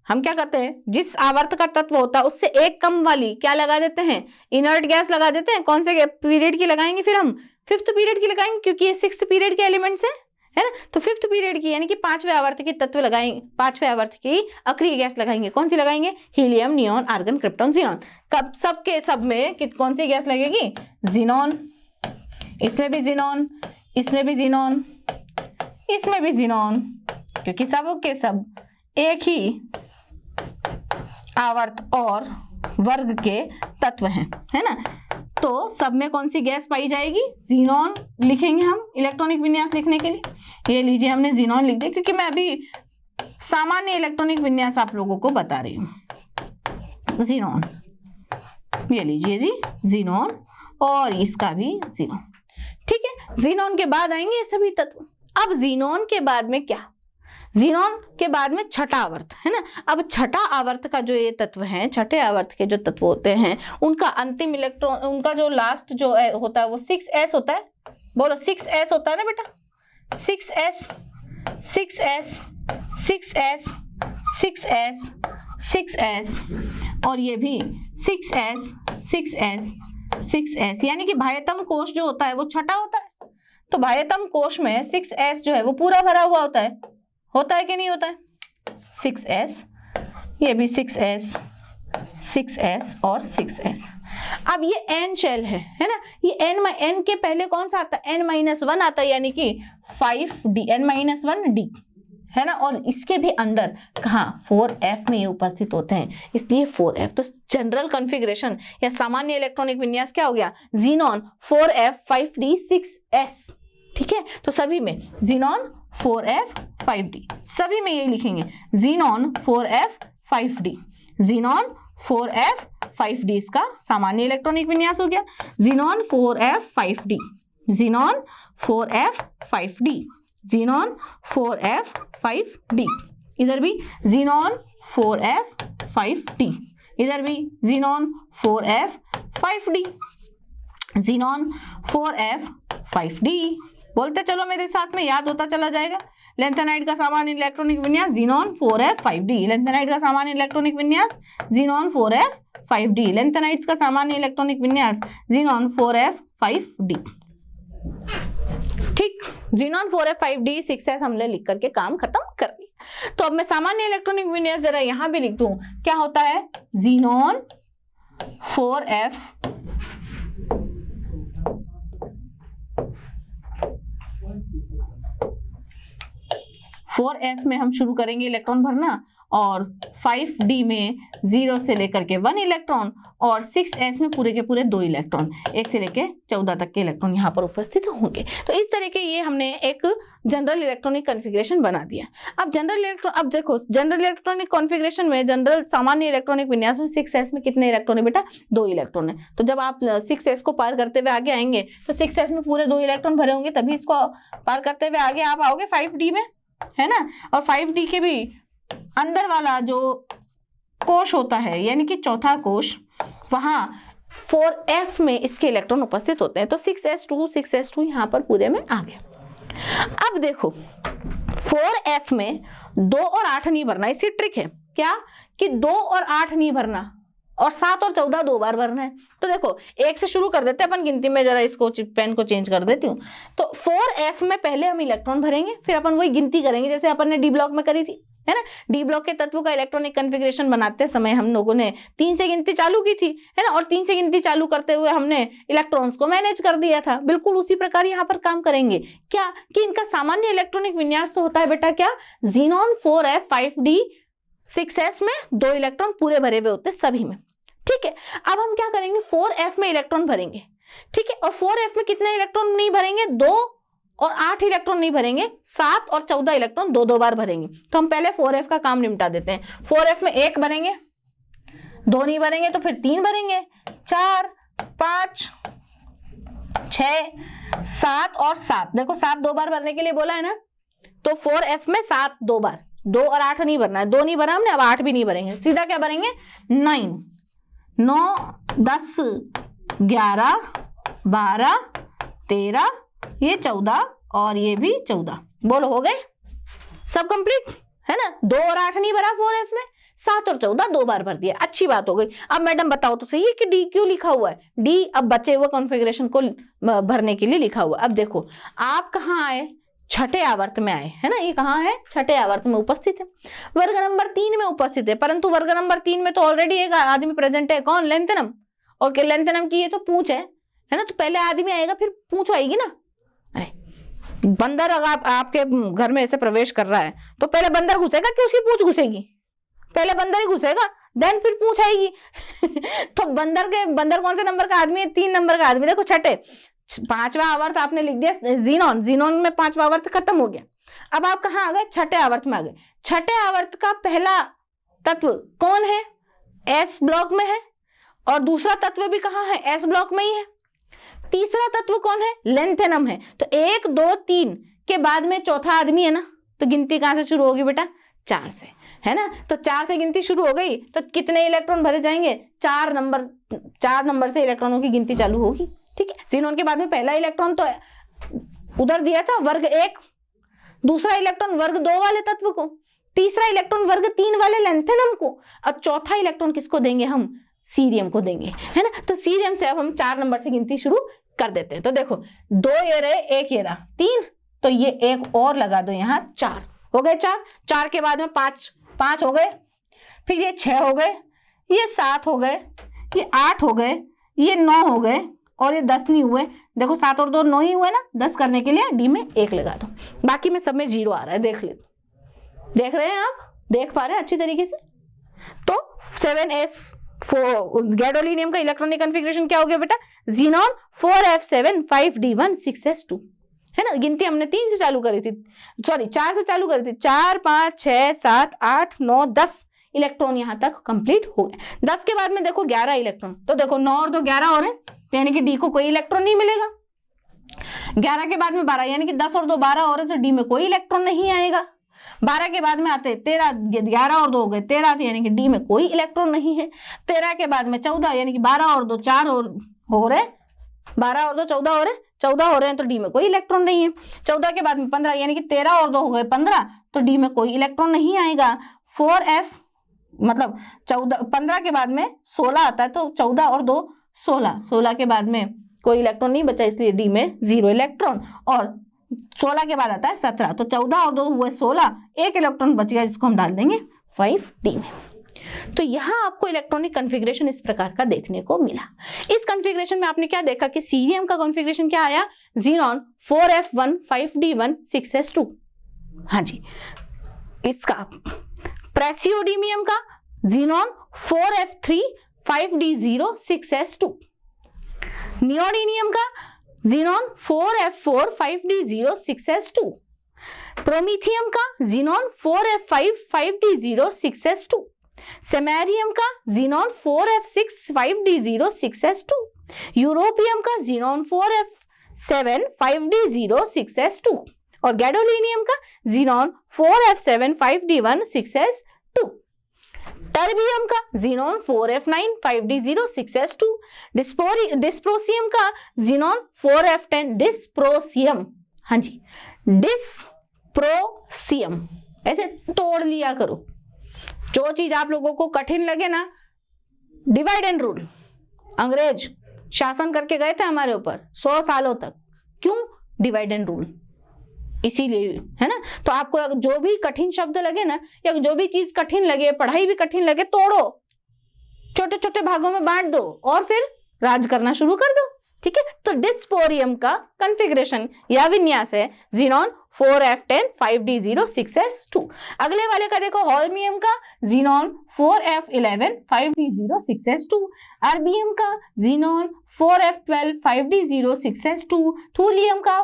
हम क्या करते हैं, जिस आवर्त का तत्व होता है उससे एक कम वाली क्या लगा देते हैं? इनर्ट गैस लगा देते हैं। कौन से पीरियड की लगाएंगे? फिर हम 5th पीरियड की लगाएंगे, क्योंकि ये 6th पीरियड के एलिमेंट्स हैं, है ना। तो 5th पीरियड की यानी कि 5वें आवर्त की तत्व लगाएंगे, 5वें आवर्त की अक्रिय गैस लगाएंगे। कौन सी लगाएंगे? Helium, neon, argon, krypton, xenon. कब सबके सब में कौन सी गैस लगेगी? जीनॉन। इसमें भी जीनॉन, इसमें भी जीनॉन, इसमें भी जीनॉन, क्योंकि सब के सब एक ही आवर्त और वर्ग के तत्व हैं, है ना। तो सब में कौन सी गैस पाई जाएगी? जीनॉन लिखेंगे हम इलेक्ट्रॉनिक विन्यास लिखने के लिए। ये लीजिए हमने जीनॉन लिख दिया, क्योंकि मैं अभी सामान्य इलेक्ट्रॉनिक विन्यास आप लोगों को बता रही हूँ। जीनॉन, ये लीजिए जी जीनॉन, और इसका भी जीनॉन, ठीक है। जीनॉन के बाद आएंगे ये सभी तत्व। अब जीनॉन के बाद में क्या? जीनॉन के बाद में छठा आवर्त, है ना। अब छठा आवर्त का जो ये तत्व है, छठे आवर्त के जो तत्व होते हैं, उनका अंतिम इलेक्ट्रॉन, उनका जो लास्ट जो होता है वो 6s होता है। बोलो 6s होता है ना बेटा। 6s 6s 6s 6s 6s, और ये भी 6s 6s 6s, यानी कि बाह्यतम कोश जो होता है वो छठा होता है। तो बाह्यतम कोश में 6s जो है वो पूरा भरा हुआ होता है कि नहीं होता है? 6s, ये भी 6s 6s और 6s। अब ये n शेल है ना, ये n के पहले कौन सा आता है, n-1 आता है, यानी कि 5d, n-1d है ना, और इसके भी अंदर कहाँ 4f में ये उपस्थित होते हैं, इसलिए 4f। तो जनरल कॉन्फ़िगरेशन या सामान्य इलेक्ट्रॉनिक विन्यास क्या हो गया, ज़ीनॉन 4f 5d 6s। ठीक है, तो सभी में ज़ीनॉन 4f 5d, सभी में ये लिखेंगे xenon 4f 5d, xenon 4f 5d इसका सामान्य इलेक्ट्रॉनिक विन्यास हो गया, xenon 4f 5d, xenon 4f 5d, xenon 4f 5d, इधर भी ज़ीनॉन 4f 5d, इधर भी xenon 4f 5d, xenon 4f 5d। बोलते चलो मेरे साथ में, याद होता चला जाएगा। लेंथेनाइड का सामान्य इलेक्ट्रॉनिक विन्यास ज़ीनॉन 4f 5d, लेंथेनाइड का सामान्य इलेक्ट्रॉनिक विन्यास ज़ीनॉन 4f 5d, लेंथेनाइड्स का सामान्य इलेक्ट्रॉनिक विन्यास ज़ीनॉन 4f 5d। ठीक, ज़ीनॉन 4f 5d 6s हमने लिख करके काम खत्म कर दिया। तो अब मैं सामान्य इलेक्ट्रॉनिक विन्यास जरा यहां भी लिख दूं, क्या होता है, ज़ीनॉन 4f 4f में हम शुरू करेंगे इलेक्ट्रॉन भरना, और 5d में 0 से लेकर के 1 इलेक्ट्रॉन, और 6s में पूरे के पूरे 2 इलेक्ट्रॉन, 1 से लेकर 14 तक के इलेक्ट्रॉन यहाँ पर उपस्थित होंगे। तो इस तरह के ये हमने एक जनरल इलेक्ट्रॉनिक कॉन्फ़िगरेशन बना दिया। अब अब देखो जनरल इलेक्ट्रॉनिक कॉन्फ़िगरेशन में, जनरल सामान्य इलेक्ट्रॉनिक विन्यास में 6s में कितने इलेक्ट्रॉन है बेटा, 2 इलेक्ट्रॉन है। तो जब आप 6s को पार करते हुए आगे आएंगे तो 6s में पूरे 2 इलेक्ट्रॉन भरे होंगे, तभी इसको पार करते हुए आगे आप आओगे 5d में, है ना। और 5d के भी अंदर वाला जो कोश होता है, यानी कि चौथा कोश, वहां 4f में इसके इलेक्ट्रॉन उपस्थित होते हैं। तो 6s2 यहाँ पर पूरे में आ गया। अब देखो 4f में 2 और 8 नहीं भरना, इसकी ट्रिक है क्या, कि 2 और 8 नहीं भरना, और 7 और 14 2 बार भरना है। तो देखो 1 से शुरू कर देते हैं अपन गिनती में, जरा इसको पेन को चेंज कर देती हूँ। तो 4f में पहले हम इलेक्ट्रॉन भरेंगे, फिर अपन वही गिनती करेंगे जैसे अपन ने डी ब्लॉक में करी थी, है ना। डी ब्लॉक के तत्वों का इलेक्ट्रॉनिक कॉन्फ़िगरेशन बनाते समय हम लोगों ने 3 से गिनती चालू की थी, है ना, और 3 से गिनती चालू करते हुए हमने इलेक्ट्रॉन्स को मैनेज कर दिया था। बिल्कुल उसी प्रकार यहाँ पर काम करेंगे, क्या कि इनका सामान्य इलेक्ट्रॉनिक विन्यास तो होता है बेटा क्या, ज़ीनॉन 4f 5d 6s में 2 इलेक्ट्रॉन पूरे भरे हुए होते सभी में। ठीक है, अब हम क्या करेंगे, 4f में इलेक्ट्रॉन भरेंगे। ठीक है, और 4f में कितने इलेक्ट्रॉन नहीं भरेंगे, 2 और 8 इलेक्ट्रॉन नहीं भरेंगे, 7 और 14 इलेक्ट्रॉन 2 बार भरेंगे। तो हम पहले 4f का काम निपटा देते हैं। 4f में 1 भरेंगे, 2 नहीं भरेंगे तो फिर 3 भरेंगे, 4 5 6 7 और 7। देखो 7 2 बार भरने के लिए बोला है ना, तो 4f में 7 2 बार, 2 और 8 नहीं भरना है, 2 नहीं भरा हमने, अब 8 भी नहीं भरेंगे, सीधा क्या भरेंगे 9 10 11 12 13, ये 14 और ये भी 14। बोलो हो गए सब कंप्लीट, है ना। 2 और 8 नहीं भरा 4f में, 7 और 14 2 बार भर दिया, अच्छी बात हो गई। अब मैडम बताओ तो सही है कि डी क्यों लिखा हुआ है, डी अब बचे हुए कॉन्फ़िगरेशन को भरने के लिए लिखा हुआ। अब देखो आप कहाँ आए, छठे आवर्त में आए, है ना, ये कहाँ है, छठे आवर्त में उपस्थित है, वर्ग नंबर 3 में उपस्थित है। परंतु वर्ग नंबर 3 में तो ऑलरेडी एक आदमी प्रेजेंट है, कौन, लेंथेनम, और लेंथेनम की ये तो पूंछ है ना, तो पहले आदमी आएगा फिर पूंछ आएगी ना। अरे बंदर अगर आपके घर में ऐसे प्रवेश कर रहा है तो पहले बंदर घुसेगा कि उसकी पूंछ घुसेगी, पहले बंदर ही घुसेगा, देन फिर पूंछ आएगी। तो बंदर कौन से नंबर का आदमी है, 3 नंबर का आदमी। देखो छठे 5वां आवर्त आपने लिख दिया ज़ीनॉन में 5वां आवर्त खत्म हो गया। अब आप कहाँ आ गए, छठे आवर्त में आ गए। छठे आवर्त का पहला तत्व कौन है, एस ब्लॉक में है, और दूसरा तत्व भी कहाँ है, एस ब्लॉक में ही है। तीसरा तत्व कौन है, लेंथेनम है। तो 1 2 3 के बाद में चौथा आदमी है ना, तो गिनती कहां से शुरू होगी बेटा, 4 से, है ना। तो 4 से गिनती शुरू हो गई तो कितने इलेक्ट्रॉन भरे जाएंगे, 4 नंबर से इलेक्ट्रॉनों की गिनती चालू होगी। ठीक है, ज़ीनॉन के बाद में पहला इलेक्ट्रॉन तो उधर दिया था वर्ग 1, दूसरा इलेक्ट्रॉन वर्ग 2 वाले तत्व को, तीसरा इलेक्ट्रॉन वर्ग 3 वाले लेंथेनम को, और चौथा इलेक्ट्रॉन किसको देंगे हम, सीरियम को देंगे, है ना। तो सीरियम से अब हम 4 नंबर से गिनती शुरू कर देते हैं। तो देखो 2 ये रहे, 1 ये रहा, 3, तो ये 1 और लगा दो यहाँ, 4 हो गए। 4 के बाद में 5 हो गए, फिर ये 6 हो गए, ये 7 हो गए, ये 8 हो गए, ये 9 हो गए और ये 10 नहीं हुए। देखो 7 और 2 9 ही हुए ना, 10 करने के लिए डी में 1 लगा दो, बाकी में सब में 0 आ रहा है, देख ले, देख रहे हैं आप, देख पा रहे हैं अच्छी तरीके से। तो 7s4 गैडोलीनियम का इलेक्ट्रॉनिक कॉन्फ़िगरेशन क्या हो गया बेटा, ज़ीनॉन 4f7 5d1 6s2, है ना। गिनती हमने 3 से चालू करी थी, सॉरी 4 से चालू करी थी, 4 5 6 7 8 9 10 इलेक्ट्रॉन यहाँ तक कंप्लीट हो गए। 10 के बाद में देखो 11 इलेक्ट्रॉन, तो देखो 9 और 2 11 हो रहे हैं, यानी कि डी को कोई इलेक्ट्रॉन नहीं मिलेगा। 11 के बाद में 12, यानी कि 10 और 2 12 हो रहे हैं, तो डी में कोई इलेक्ट्रॉन नहीं आएगा। 12 के बाद में आते 13, 11 और 2 हो गए 13, तो यानी कि डी में कोई इलेक्ट्रॉन नहीं है। 13 के बाद में 14, यानी कि 12 और 2 4 और हो रहे, 12 और 2 14 हो रहे, 14 हो रहे हैं, तो डी में कोई इलेक्ट्रॉन नहीं है। 14 के बाद में 15, यानी कि 13 और 2 हो गए 15, तो डी में कोई इलेक्ट्रॉन नहीं आएगा। 4f मतलब 14, 15 के बाद में 16 आता है, तो 14 और 2 16, 16 के बाद में कोई इलेक्ट्रॉन नहीं बचा, इसलिए डी में 0 इलेक्ट्रॉन। और 16 के बाद आता है 17, तो 14 और 2 हुए 16, 1 इलेक्ट्रॉन बच गया, जिसको हम डाल देंगे 5d में। तो यहाँ आपको इलेक्ट्रॉनिक कॉन्फ़िगरेशन इस प्रकार का देखने को मिला। इस कॉन्फ़िगरेशन में आपने क्या देखा कि सीरियम का कॉन्फ़िगरेशन क्या आया, ज़ीनॉन 4f1 5d1 6s2। हाँ जी, इसका प्रेसियोडीमियम का xenon 4f3 5d0 6s2। Neodymium का xenon 4f4 5d0 6s2। Promethium का xenon 4f5 5d0 6s2। Samarium का xenon 4f6 5d0 6s2। Europium का ज़ीनॉन 4f7 5d0 6s2 और गैडोलीनियम का xenon 4f7 5d1 6s2। Terbium का xenon 4f9 5d0 6s2। Dysprosium का xenon 4f10 dysprosium, हाँ जी dysprosium, ऐसे तोड़ लिया करो। जो चीज आप लोगों को कठिन लगे ना, डिवाइड एंड रूल, अंग्रेज शासन करके गए थे हमारे ऊपर 100 सालों तक, क्यों, डिवाइड एंड रूल, इसीलिए, है ना। तो आपको जो भी कठिन शब्द लगे ना, या जो भी चीज कठिन लगे, पढ़ाई भी कठिन लगे, तोड़ो, छोटे छोटे भागों में बांट दो और फिर राज करना शुरू कर दो, ठीक है। तो डिस्पोरियम का कॉन्फ़िगरेशन या विन्यास है ज़ीनॉन 4f10 5d0 6s2। अगले वाले का देखो, होल्मियम का xenon 4f11 5d0 6s2। Erbium का xenon 4f12 5d0 6s2। Thulium का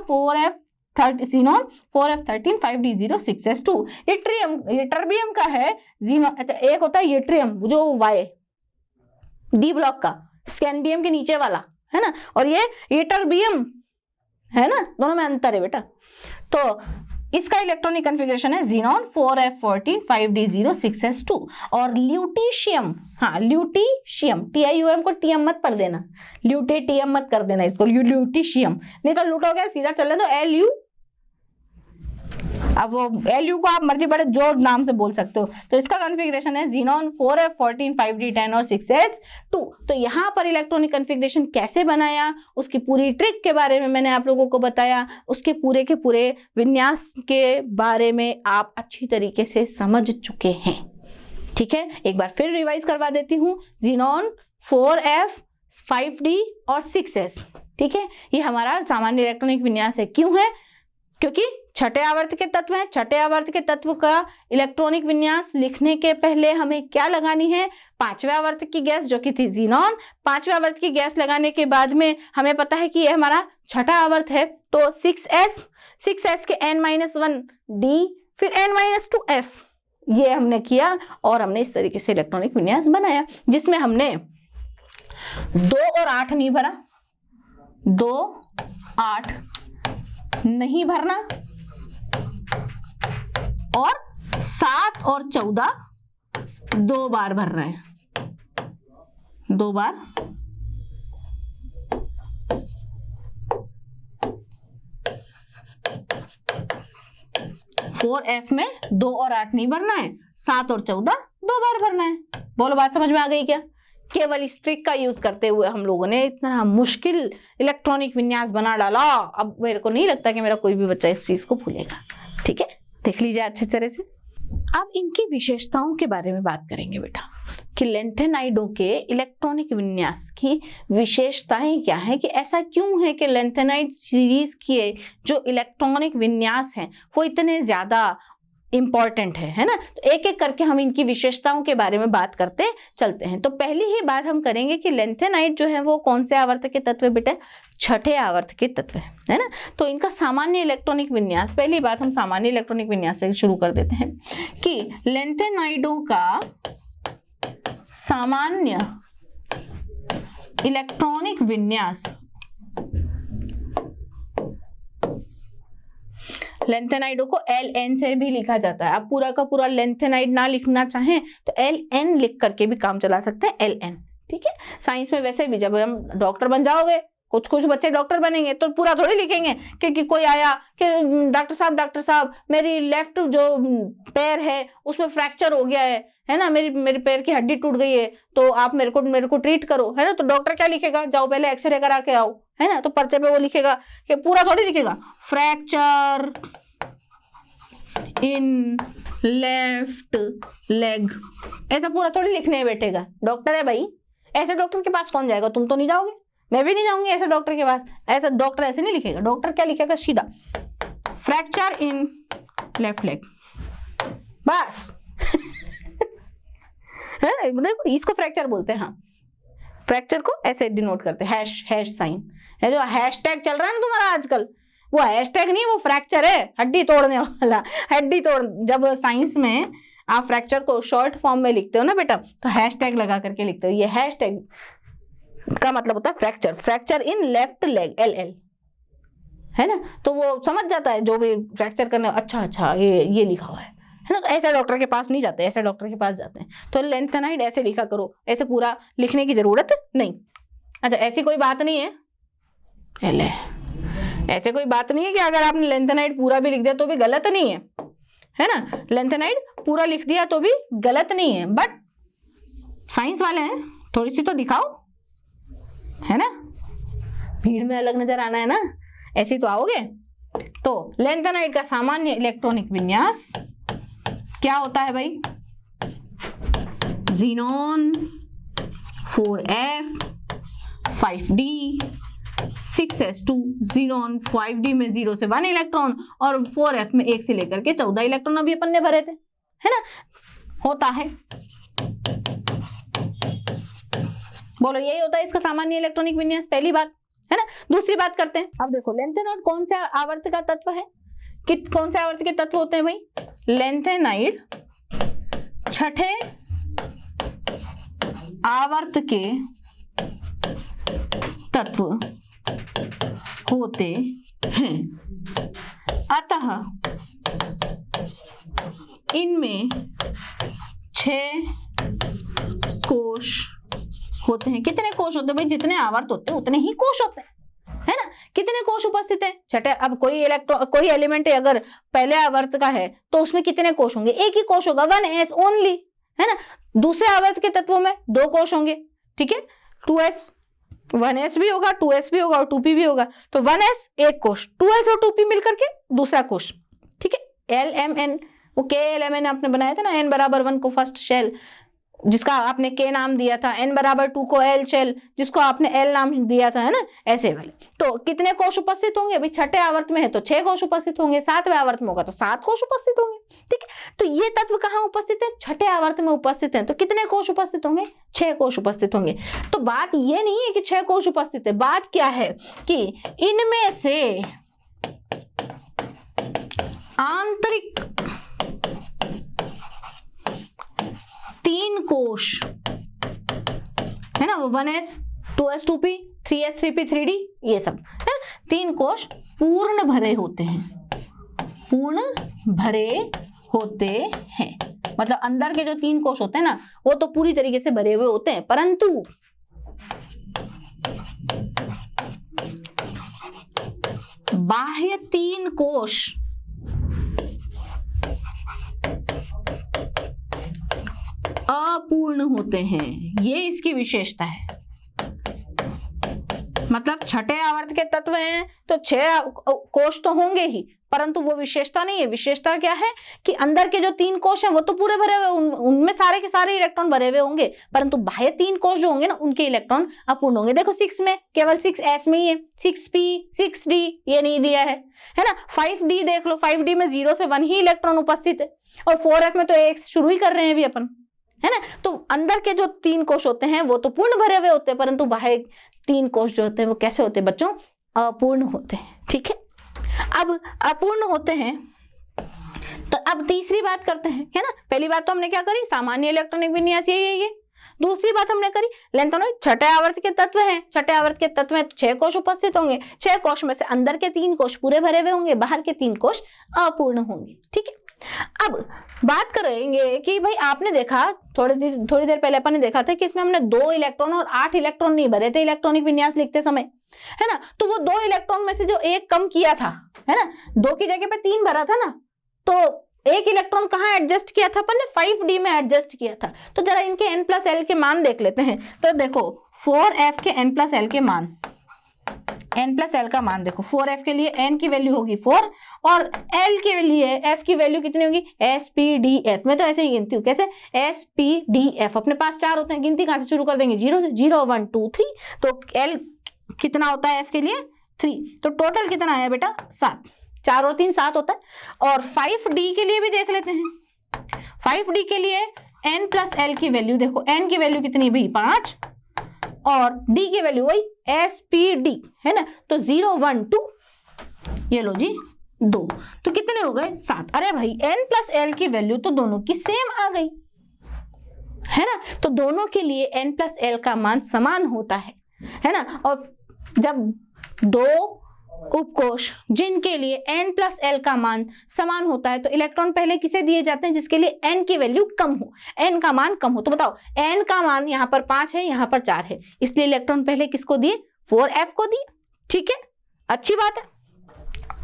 xenon 4f13 5d0 6s2। Yttrium का है ज़ीनॉन, अच्छा एक होता है यट्रियम जो वाई डी ब्लॉक का, स्कैंडियम के नीचे वाला, है ना, और ये यटर्बियम है ना, दोनों में अंतर है बेटा। तो इसका इलेक्ट्रॉनिक कॉन्फ़िगरेशन है ज़ीनॉन 4f14 5d0 6s2। और ल्यूटीशियम, हाँ ल्यूटीशियम, TIUM को टीएम मत पढ़ देना, ल्यूटेटियम मत कर देना इसको, ल्यूटीशियम नहीं तो लूट हो गया, सीधा चलने दो LU। अब वो LU को आप मर्जी बड़े जोर नाम से बोल सकते हो। तो इसका कॉन्फ़िगरेशन है ज़ीनॉन 4f14 5d10 और 6s2। तो यहाँ पर इलेक्ट्रॉनिक कॉन्फ़िगरेशन कैसे बनाया, उसकी पूरी ट्रिक के बारे में मैंने आप लोगों को बताया, उसके पूरे के पूरे विन्यास के बारे में आप अच्छी तरीके से समझ चुके हैं, ठीक है। एक बार फिर रिवाइज करवा देती हूँ, ज़ीनॉन 4f 5d और 6s, ठीक है, ये हमारा सामान्य इलेक्ट्रॉनिक विन्यास है। क्यों है, क्योंकि छठे आवर्त के तत्व हैं। छठे आवर्त के तत्व का इलेक्ट्रॉनिक विन्यास लिखने के पहले हमें क्या लगानी है, पांचवें आवर्त की गैस जो कि थी ज़ीनॉन। पांचवें आवर्त की गैस लगाने के बाद में हमें पता है कि ये हमारा छठा आवर्त है, तो 6s के n-1 d फिर n-2 f, ये हमने किया और हमने इस तरीके से इलेक्ट्रॉनिक विन्यास बनाया, जिसमें हमने 2 और 8 नहीं भरा, 2 8 नहीं भरना, और 7 और 14 2 बार भरना है, 2 बार। फोर एफ में 2 और 8 नहीं भरना है, 7 और 14 2 बार भरना है। बोलो बात समझ में आ गई क्या? केवल इस ट्रिक का यूज करते हुए हम लोगों ने इतना मुश्किल इलेक्ट्रॉनिक विन्यास बना डाला। अब मेरे को नहीं लगता कि मेरा कोई भी बच्चा इस चीज को भूलेगा, ठीक है। देख लीजिए अच्छी तरह से। अब इनकी विशेषताओं के बारे में बात करेंगे बेटा कि लेंथेनाइडों के इलेक्ट्रॉनिक विन्यास की विशेषताएं क्या है, कि ऐसा क्यों है कि लेंथेनाइड सीरीज के जो इलेक्ट्रॉनिक विन्यास हैं वो इतने ज्यादा इंपॉर्टेंट है ना। तो एक एक करके हम इनकी विशेषताओं के बारे में बात करते चलते हैं। तो पहली ही बात हम करेंगे कि लेंथेनाइड जो है वो कौन से आवर्त के तत्व है बेटा, छठे आवर्त के तत्व है ना। तो इनका सामान्य इलेक्ट्रॉनिक विन्यास, पहली बात हम सामान्य इलेक्ट्रॉनिक विन्यास से शुरू कर देते हैं कि लेंथेनाइडों का सामान्य इलेक्ट्रॉनिक विन्यास, लेंथेनाइडों को LN से भी लिखा जाता है। आप पूरा का पूरा लेंथेनाइड ना लिखना चाहें तो LN लिख करके भी काम चला सकते हैं, LN, ठीक है। साइंस में वैसे भी जब हम डॉक्टर बन जाओगे, कुछ कुछ बच्चे डॉक्टर बनेंगे तो पूरा थोड़ी लिखेंगे कि कोई आया कि डॉक्टर साहब मेरी लेफ्ट जो पैर है उसमें फ्रैक्चर हो गया है ना, मेरे पैर की हड्डी टूट गई है, तो आप मेरे को ट्रीट करो, है ना। तो डॉक्टर क्या लिखेगा, जाओ पहले एक्सरे करा के आओ, है ना। तो पर्चे पे वो लिखेगा कि पूरा थोड़ी लिखेगा फ्रैक्चर इन लेफ्ट लेग, ऐसा पूरा थोड़ी लिखने बैठेगा। डॉक्टर है भाई, ऐसे डॉक्टर के पास कौन जाएगा, तुम तो नहीं जाओगे, मैं भी नहीं जाऊंगी ऐसे डॉक्टर के पास। ऐसा डॉक्टर ऐसे नहीं लिखेगा, डॉक्टर क्या लिखेगा, सीधा फ्रैक्चर इन लेफ्ट लेग, बस। देखो इसको फ्रैक्चर बोलते हैं, हाँ फ्रैक्चर को ऐसे डिनोट करते हैं, हैश साइन है। जो हैशटैग चल रहा है ना तुम्हारा आजकल, वो हैशटैग नहीं, वो फ्रैक्चर है, हड्डी तोड़ने वाला, हड्डी तोड़। जब साइंस में आप फ्रैक्चर को शॉर्ट फॉर्म में लिखते हो ना बेटा, तो हैशटैग लगा करके लिखते हो। ये हैशटैग का मतलब होता है fracture in left leg, LL, है ना। तो वो समझ जाता है जो भी फ्रैक्चर करने, अच्छा ये लिखा हुआ है ना। तो ऐसे डॉक्टर के पास नहीं जाते, ऐसे डॉक्टर के पास जाते हैं। तो लेंथेनाइड ऐसे लिखा करो, ऐसे पूरा लिखने की जरूरत नहीं। अच्छा ऐसी कोई बात नहीं है, ऐसे कोई बात नहीं है कि अगर आपने लेंथेनाइड पूरा भी लिख दिया तो भी गलत नहीं है ना। लेंथेनाइड पूरा लिख दिया तो भी गलत नहीं है, बट साइंस वाले हैं, थोड़ी सी तो दिखाओ, है ना। भीड़ में अलग नजर आना है ना, ऐसे तो आओगे। तो लेंथेनाइड का सामान्य इलेक्ट्रॉनिक विन्यास क्या होता है भाई, xenon 4f 5d 6s2, xenon 5d में 0 से 1 इलेक्ट्रॉन और 4f में 1 से लेकर के 14 इलेक्ट्रॉन अभी अपन ने भरे थे, है ना, होता है। बोलो यही होता है इसका सामान्य इलेक्ट्रॉनिक विन्यास, पहली बात, है ना। दूसरी बात करते हैं, अब देखो लेंथेनाइड कौन से आवर्त का तत्व है, कि कौन से आवर्त के तत्व होते हैं भाई, लेंथेनाइड छठे आवर्त के तत्व होते हैं। अतः इनमें 6 कोश होते हैं। कितने कोश होते हैं भाई, जितने आवर्त होते हैं उतने ही कोश होते हैं, है ना। कितने कोश उपस्थित हैं, छठे। अब कोई एलिमेंट अगर पहले आवर्त का है तो उसमें कितने कोश होंगे, एक ही कोश होगा, 1s ओनली, है ना। दूसरे आवर्त के तत्वों में 2 कोश होंगे, ठीक है, 2s, 1s भी होगा, 2s भी होगा और 2p भी होगा। तो 1s एक कोश, 2s और 2p मिलकर के दूसरा कोश, ठीक है। LMN, वो KLMN आपने बनाया था ना, n बराबर 1 को फर्स्ट शेल, जिसका आपने K नाम दिया था, n बराबर 2 को L शेल, जिसको आपने L नाम दिया था, है ना, ऐसे वाली। तो कितने कोश उपस्थित होंगे भाई, छठे आवर्त में है तो 6 कोश उपस्थित होंगे, 7वें आवर्त में होगा तो 7 कोश उपस्थित होंगे, ठीक है। तो ये तत्व कहाँ उपस्थित है, छठे आवर्त में उपस्थित है। तो कितने कोश उपस्थित होंगे, 6 कोश उपस्थित होंगे। तो बात ये नहीं है कि 6 कोश उपस्थित है, बात क्या है कि इनमें से आंतरिक 3 कोश, है ना, वो 1s 2s 2p 3s 3p 3d, ये सब है, 3 कोश पूर्ण भरे होते हैं, पूर्ण भरे होते हैं। मतलब अंदर के जो 3 कोश होते हैं ना, वो तो पूरी तरीके से भरे हुए होते हैं, परंतु बाह्य 3 कोश अपूर्ण होते हैं। ये इसकी विशेषता है। मतलब छठे आवर्त के तत्व हैं तो 6 कोश तो होंगे ही, परंतु वो विशेषता नहीं है। विशेषता क्या है कि अंदर के जो 3 कोश हैं वो तो पूरे भरे हुए, उनमें सारे के सारे इलेक्ट्रॉन भरे हुए होंगे, परंतु बाह्य 3 कोश जो होंगे ना उनके इलेक्ट्रॉन अपूर्ण होंगे। देखो 6 में केवल 6s में ही है, 6p 6d ये नहीं दिया है ना। 5d देख लो, 5d में 0 से 1 ही इलेक्ट्रॉन उपस्थित है, और 4f में तो एक शुरू ही कर रहे हैं अभी अपन, है ना। तो अंदर के जो 3 कोश होते हैं वो तो पूर्ण भरे हुए होते हैं, परंतु बाह्य 3 कोश जो होते हैं वो कैसे होते हैं बच्चों, अपूर्ण होते हैं। ठीक है, अब अपूर्ण होते हैं तो अब तीसरी बात करते हैं, है ना। पहली बात तो हमने क्या करी, सामान्य इलेक्ट्रॉनिक विन्यास ये। दूसरी बात हमने करी लेंथेनॉइड छठे आवर्त के तत्व हैं, छठे आवर्त के तत्व में 6 कोश उपस्थित होंगे, 6 कोश में से अंदर के 3 कोश पूरे भरे हुए होंगे, बाहर के 3 कोश अपूर्ण होंगे। ठीक है, अब बात करेंगे कि भाई आपने देखा थोड़ी देर पहले अपन ने देखा था कि इसमें हमने 2 इलेक्ट्रॉन और 8 इलेक्ट्रॉन नहीं भरे थे इलेक्ट्रॉनिक विन्यास लिखते समय, है ना। तो वो 2 इलेक्ट्रॉन में से जो एक कम किया था, है ना, 2 की जगह पे 3 भरा था ना, तो एक इलेक्ट्रॉन कहाँ एडजस्ट किया था अपन ने, 5d में एडजस्ट किया था। तो जरा इनके n+l के मान देख लेते हैं। तो देखो 4f के n+l के मान, n+l का मान देखो, 4f के लिए n की वैल्यू होगी 4 और l के लिए f की वैल्यू कितनी होगी, spdf। मैं तो ऐसे ही गिनती हूँ, कैसे, spdf। अपने पास 4 होते हैं, गिनती कहाँ से शुरू कर देंगे, 0 से, 0 1 2 3, तो l कितना होता है f के लिए 3, तो टोटल कितना आया बेटा 7, 4 और 3 7 होता है। और 5d के लिए भी देख लेते हैं, 5d के लिए n+l की वैल्यू देखो, n की वैल्यू कितनी भाई 5 और d की वैल्यू वही spd, है ना। तो 0 1 2, ये लो जी 2, तो कितने हो गए 7। अरे भाई n+l की वैल्यू तो दोनों की सेम आ गई, है ना। तो दोनों के लिए n+l का मान समान होता है ना। और जब 2 उपकोश जिनके लिए n+l का मान समान होता है तो इलेक्ट्रॉन पहले किसे दिए जाते हैं, जिसके लिए n की वैल्यू कम हो, n का मान कम हो। तो बताओ n का मान यहाँ पर 5 है, यहाँ पर 4 है, इसलिए इलेक्ट्रॉन पहले किसको दिए, 4f को दिए। ठीक है, अच्छी बात है।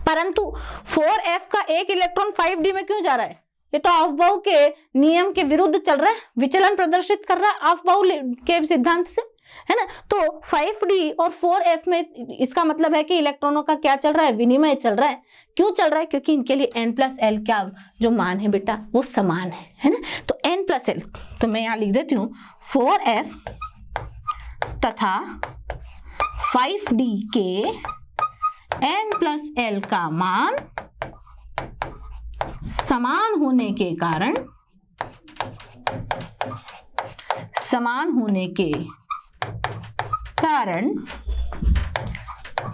परंतु 4f का एक इलेक्ट्रॉन 5d में क्यों जा रहा है, ये तो अफबाउ के नियम के विरुद्ध चल रहा है, विचलन प्रदर्शित कर रहा है अफबाउ के सिद्धांत से, है ना। तो 5d और 4f में इसका मतलब है कि इलेक्ट्रॉनों का क्या चल रहा है, विनिमय चल रहा है। क्यों चल रहा है, क्योंकि इनके लिए n+l क्या जो मान है बेटा वो समान है ना। तो n+l, तो मैं यहाँ लिख देती हूँ 4f तथा 5d के n+l का मान समान होने के कारण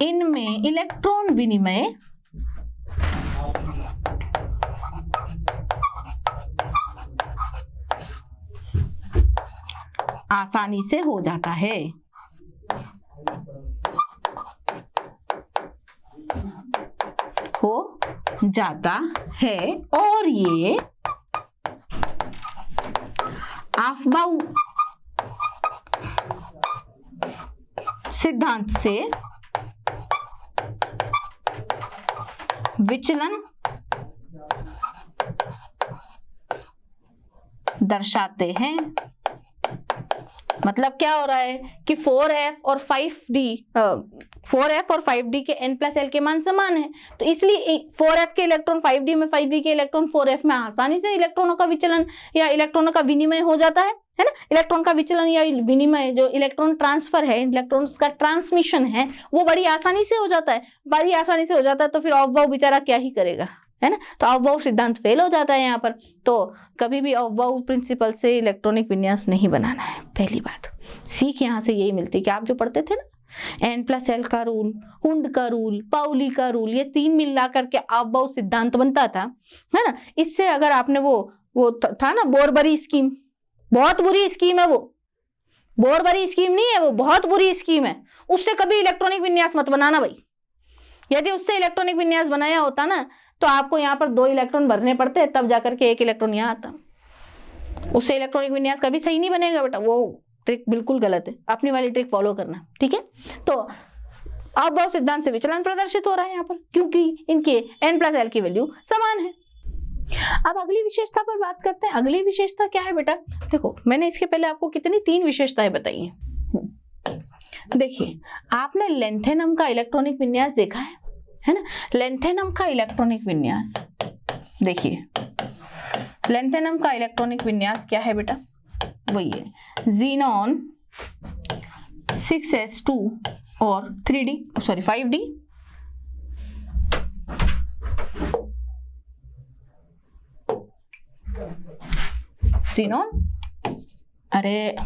इनमें इलेक्ट्रॉन विनिमय आसानी से हो जाता है। और ये अफबाउ सिद्धांत से विचलन दर्शाते हैं। मतलब क्या हो रहा है कि 4f और 5d के n+l के मान समान है, तो इसलिए 4f के इलेक्ट्रॉन 5d में, 5d के इलेक्ट्रॉन 4f में आसानी से इलेक्ट्रॉनों का विचलन या इलेक्ट्रॉनों का विनिमय हो जाता है ना। इलेक्ट्रॉन का विचलन या विनिमय, जो इलेक्ट्रॉन ट्रांसफर है, इलेक्ट्रॉन का ट्रांसमिशन है, वो बड़ी आसानी से हो जाता है। तो फिर अफबाउ बेचारा क्या ही करेगा, है ना। तो अफबाउ सिद्धांत फेल हो जाता है यहाँ पर। तो कभी भी अफबाउ प्रिंसिपल से इलेक्ट्रॉनिक विन्यास नहीं बनाना है। पहली बात सीख यहाँ से यही मिलती है कि आप जो पढ़ते थे ना n+l का रूल, हुंड का रूल, पाउली का रूल, ये 3 मिला करके अफबाउ सिद्धांत बनता था, है ना। इससे अगर आपने वो था ना बोरबरी स्कीम, बहुत बुरी स्कीम है वो, बोरबरी स्कीम नहीं है वो, बहुत बुरी स्कीम है। उससे कभी इलेक्ट्रॉनिक विन्यास मत बनाना भाई। यदि उससे इलेक्ट्रॉनिक विन्यास बनाया होता ना तो आपको यहाँ पर 2 इलेक्ट्रॉन भरने पड़ते, तब जाकर के 1 इलेक्ट्रॉन यहाँ आता। उससे इलेक्ट्रॉनिक विन्यास कभी सही नहीं बनेगा बेटा, वो ट्रिक बिल्कुल गलत है। अपनी वाली ट्रिक फॉलो करना, ठीक है। तो अफबाउ सिद्धांत से विचलन प्रदर्शित हो रहा है यहाँ पर, क्योंकि इनके n+l की वैल्यू समान है। अब अगली विशेषता पर बात करते हैं। अगली विशेषता क्या है बेटा, देखो मैंने इसके पहले आपको कितनी 3 विशेषताएं बताई हैं। देखिए आपने लेंथेनम का इलेक्ट्रॉनिक विन्यास देखा है ना। लेंथेनम का इलेक्ट्रॉनिक विन्यास देखिए, लेंथेनम का इलेक्ट्रॉनिक विन्यास क्या है बेटा, वही है ज़ीनॉन 6s2 और 5d। ज़ीनॉन, अरे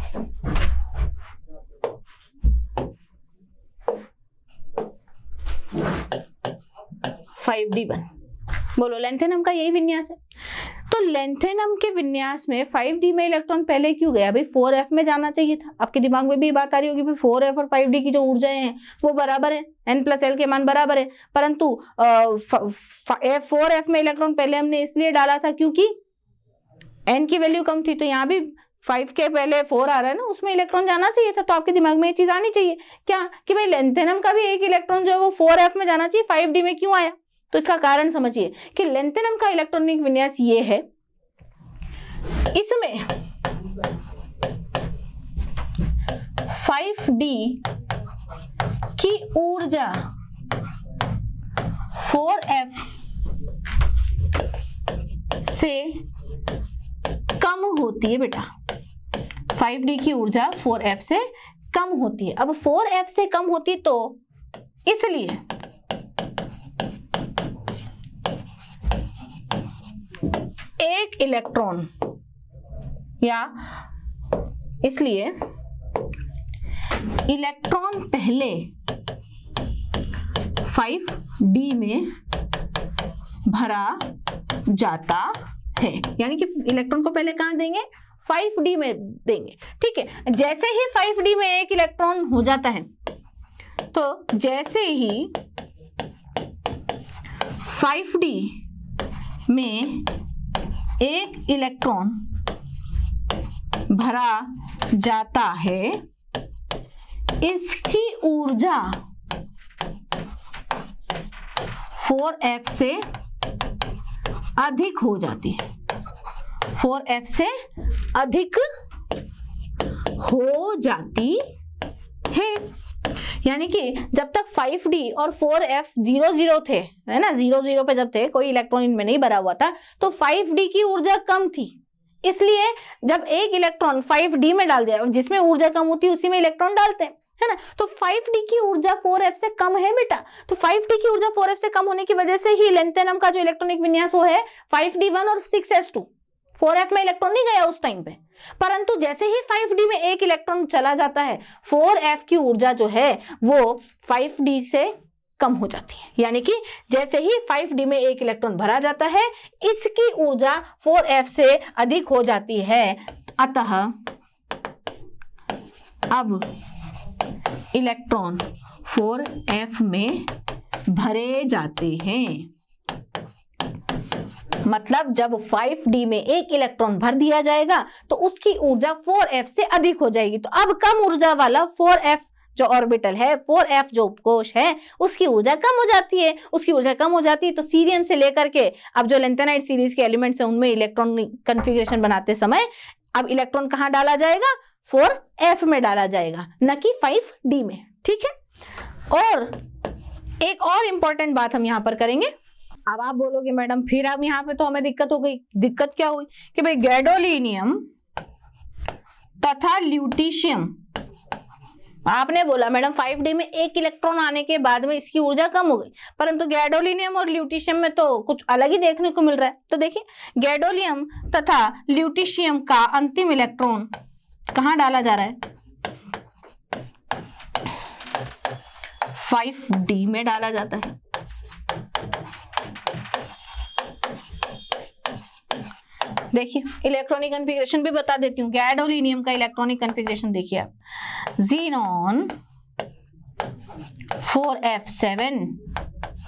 (5d1) बोलो, लेंथेनम का यही विन्यास है। तो लेंथेनम के विन्यास में 5d में इलेक्ट्रॉन पहले क्यों गया भाई, 4f में जाना चाहिए था। आपके दिमाग में भी बात आ रही होगी भाई 4f और 5d की जो ऊर्जाएं हैं वो बराबर है, n+l के मान बराबर है, परंतु 4f में इलेक्ट्रॉन पहले हमने इसलिए डाला था क्योंकि n की वैल्यू कम थी। तो यहाँ भी 5 के पहले 4 आ रहा है ना, उसमें इलेक्ट्रॉन जाना चाहिए था। तो आपके दिमाग में ये चीज आनी चाहिए क्या कि भाई लेंथेनम का भी एक इलेक्ट्रॉन जो है वो 4f में जाना चाहिए, 5d में क्यों आया। तो इसका कारण समझिए कि लेंथेनम का इलेक्ट्रॉनिक विन्यास ये है, इसमें 5d की ऊर्जा 4f से कम होती है बेटा। 5d की ऊर्जा 4f से कम होती है। अब 4f से कम होती तो इसलिए एक इलेक्ट्रॉन, या इसलिए इलेक्ट्रॉन पहले 5d में भरा जाता है, यानी कि इलेक्ट्रॉन को पहले कहां देंगे, 5d में देंगे। ठीक है, जैसे ही 5d में एक इलेक्ट्रॉन हो जाता है, तो जैसे ही 5d में एक इलेक्ट्रॉन भरा जाता है, इसकी ऊर्जा 4f से अधिक हो जाती है, 4f से अधिक हो जाती है। यानी कि जब तक 5d और 4f 0 थे, है ना, 0 पे जब थे, कोई इलेक्ट्रॉन इनमें नहीं भरा हुआ था, तो 5d की ऊर्जा कम थी। इसलिए जब एक इलेक्ट्रॉन 5d में डाल दिया, जिसमें ऊर्जा कम होती है उसी में इलेक्ट्रॉन डालते हैं, है ना। तो 5d की ऊर्जा 4f से कम है बेटा। तो 5d की ऊर्जा 4f से कम होने की वजह से ही लेंथेनम का जो इलेक्ट्रॉनिक विन्यास वो है 5d1 और 6s2। 4f में इलेक्ट्रॉन नहीं गया उस टाइम पे, परंतु जैसे ही 5d में एक इलेक्ट्रॉन चला जाता है, 4f की ऊर्जा जो है वो 5d से कम हो जाती है। यानी कि जैसे ही 5d में एक इलेक्ट्रॉन भरा जाता है, इसकी ऊर्जा 4f से अधिक हो जाती है। अतः अब इलेक्ट्रॉन 4f में भरे जाते हैं। मतलब जब 5d में एक इलेक्ट्रॉन भर दिया जाएगा तो उसकी ऊर्जा 4f से अधिक हो जाएगी। तो अब कम ऊर्जा वाला 4f जो ऑर्बिटल है, 4f जो उपकोश है, उसकी ऊर्जा कम हो जाती है। उसकी ऊर्जा कम हो जाती है तो सीरियम से लेकर के अब जो लेंथेनाइट सीरीज के एलिमेंट्स हैं उनमें इलेक्ट्रॉन कन्फिग्रेशन बनाते समय अब इलेक्ट्रॉन कहां डाला जाएगा, 4f में डाला जाएगा, न कि 5d में। ठीक है। और एक और इंपॉर्टेंट बात हम यहां पर करेंगे। अब आप बोलोगे मैडम फिर अब यहाँ पे तो हमें दिक्कत हो गई। दिक्कत क्या हुई कि भाई गैडोलिनियम तथा ल्यूटीशियम, आपने बोला मैडम 5d में एक इलेक्ट्रॉन आने के बाद में इसकी ऊर्जा कम हो गई, परंतु गैडोलिनियम और ल्यूटीशियम में तो कुछ अलग ही देखने को मिल रहा है। तो देखिए गैडोलियम तथा ल्यूटीशियम का अंतिम इलेक्ट्रॉन कहां डाला जा रहा है, 5d में डाला जाता है। देखिए इलेक्ट्रॉनिक कॉन्फ़िगरेशन भी बता देती हूँ। गैडोलिनियम का इलेक्ट्रॉनिक कॉन्फ़िगरेशन देखिए आप, ज़ीनॉन 4f7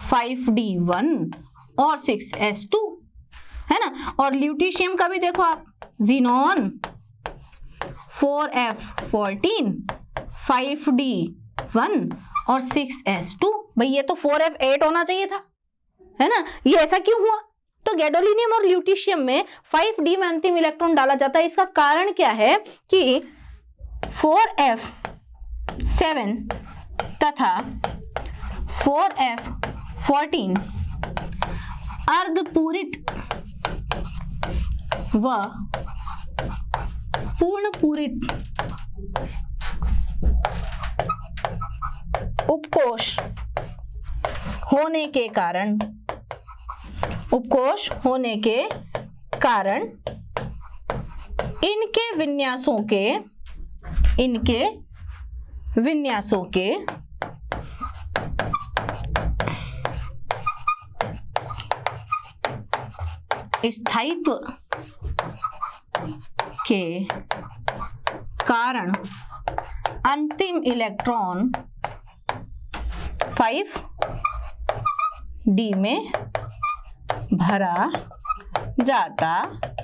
5d1 और 6s2, है ना। और ल्यूटीशियम का भी देखो आप, ज़ीनॉन 4f14 5d1 और 6s2। भाई ये तो 4f8 होना चाहिए था, है ना, ये ऐसा क्यों हुआ। तो गैडोलिनियम और ल्यूटीशियम में 5d में अंतिम इलेक्ट्रॉन डाला जाता है। इसका कारण क्या है कि 4f7 तथा 14 अर्धपूरित व पूर्णपूरित उपकोष होने के कारण इनके विन्यासों के स्थायित्व के कारण अंतिम इलेक्ट्रॉन 5d में भरा जाता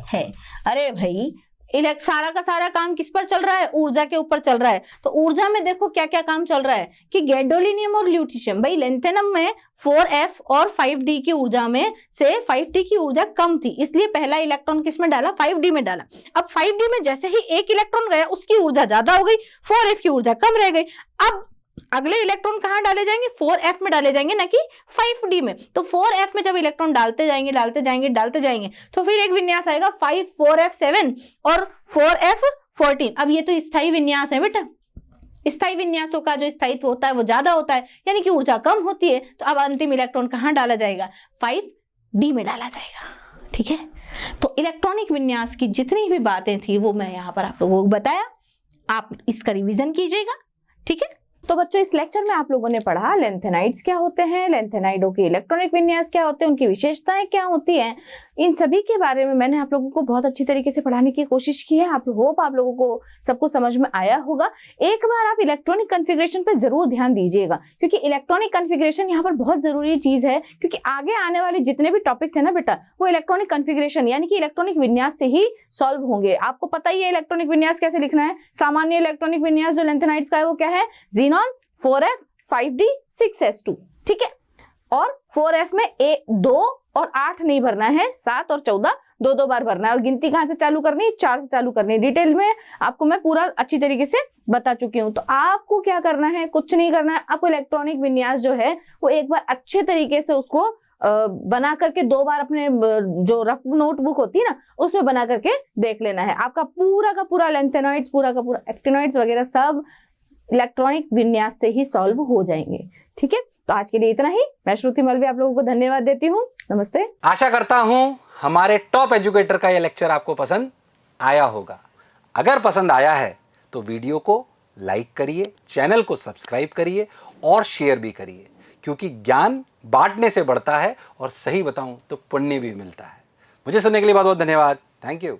है। अरे भाई सारा का सारा काम किस पर चल रहा है? ऊर्जा के ऊपर चल रहा है। तो ऊर्जा में देखो क्या क्या काम चल रहा है कि गैडोलिनियम और ल्यूटीशियम। भाई लेंथेनम में 4f और 5d की ऊर्जा में से 5d की ऊर्जा कम थी, इसलिए पहला इलेक्ट्रॉन किस में डाला? 5d में डाला। अब 5d में जैसे ही एक इलेक्ट्रॉन गया उसकी ऊर्जा ज्यादा हो गई, 4f की ऊर्जा कम रह गई। अब अगले इलेक्ट्रॉन कहां डाले जाएंगे? 4f में डाले जाएंगे, ना कि 5d में। तो 4f में जब इलेक्ट्रॉन डालते जाएंगे तो फिर एक विन्यास आएगा 5 4f7 और 4f14। अब ये तो स्थायी विन्यास है बेटा, स्थायी विन्यासों का जो स्थायित्व होता है वो ज्यादा होता है, यानी कि ऊर्जा कम होती है। तो अब अंतिम इलेक्ट्रॉन कहां डाला जाएगा? 5d में डाला जाएगा। ठीक है, तो इलेक्ट्रॉनिक विन्यास की जितनी भी बातें थी वो मैं यहाँ पर आप लोगों को बताया, आप इसका रिवीजन कीजिएगा। ठीक है, तो बच्चों इस लेक्चर में आप लोगों ने पढ़ा लेंथेनाइड्स क्या होते हैं, लेंथेनाइडों के इलेक्ट्रॉनिक विन्यास क्या होते हैं, उनकी विशेषताएं क्या होती हैं, इन सभी के बारे में मैंने आप लोगों को बहुत अच्छी तरीके से पढ़ाने की कोशिश की है। होप आप लोगों को सबको समझ में आया होगा। एक बार आप इलेक्ट्रॉनिक कॉन्फ़िगरेशन पर जरूर ध्यान दीजिएगा, क्योंकि इलेक्ट्रॉनिक कॉन्फ़िगरेशन यहाँ पर बहुत जरूरी चीज है, क्योंकि आगे आने वाले जितने भी टॉपिक्स है ना बेटा, वो इलेक्ट्रॉनिक कॉन्फ़िगरेशन यानी कि इलेक्ट्रॉनिक विन्यास से ही सॉल्व होंगे। आपको पता ही है इलेक्ट्रॉनिक विन्यास कैसे लिखना है। सामान्य इलेक्ट्रॉनिक विन्यास जो लेंथेनाइड्स का है वो क्या है? Xenon 4f 5d 6s2। ठीक है, और 4f में 2 और 8 नहीं भरना है, 7 और 14 दो बार भरना है। और गिनती कहां से चालू करनी है? 4 से चालू करनी है। डिटेल में आपको मैं पूरा अच्छी तरीके से बता चुकी हूं। तो आपको क्या करना है? कुछ नहीं करना है। आपको इलेक्ट्रॉनिक विन्यास जो है वो एक बार अच्छे तरीके से उसको बना करके 2 बार अपने जो रफ नोटबुक होती है ना उसमें बना करके देख लेना है। आपका पूरा का पूरा लेंथेनॉइड्स, पूरा का पूरा एक्टिनॉइड्स वगैरह सब इलेक्ट्रॉनिक विन्यास से ही सॉल्व हो जाएंगे। ठीक है, तो आज के लिए इतना ही। मैं श्रुति मलवी आप लोगों को धन्यवाद देती हूँ। नमस्ते। आशा करता हूं हमारे टॉप एजुकेटर का यह लेक्चर आपको पसंद आया होगा। अगर पसंद आया है तो वीडियो को लाइक करिए, चैनल को सब्सक्राइब करिए और शेयर भी करिए, क्योंकि ज्ञान बांटने से बढ़ता है और सही बताऊं तो पुण्य भी मिलता है। मुझे सुनने के लिए बहुत बहुत धन्यवाद। Thank you.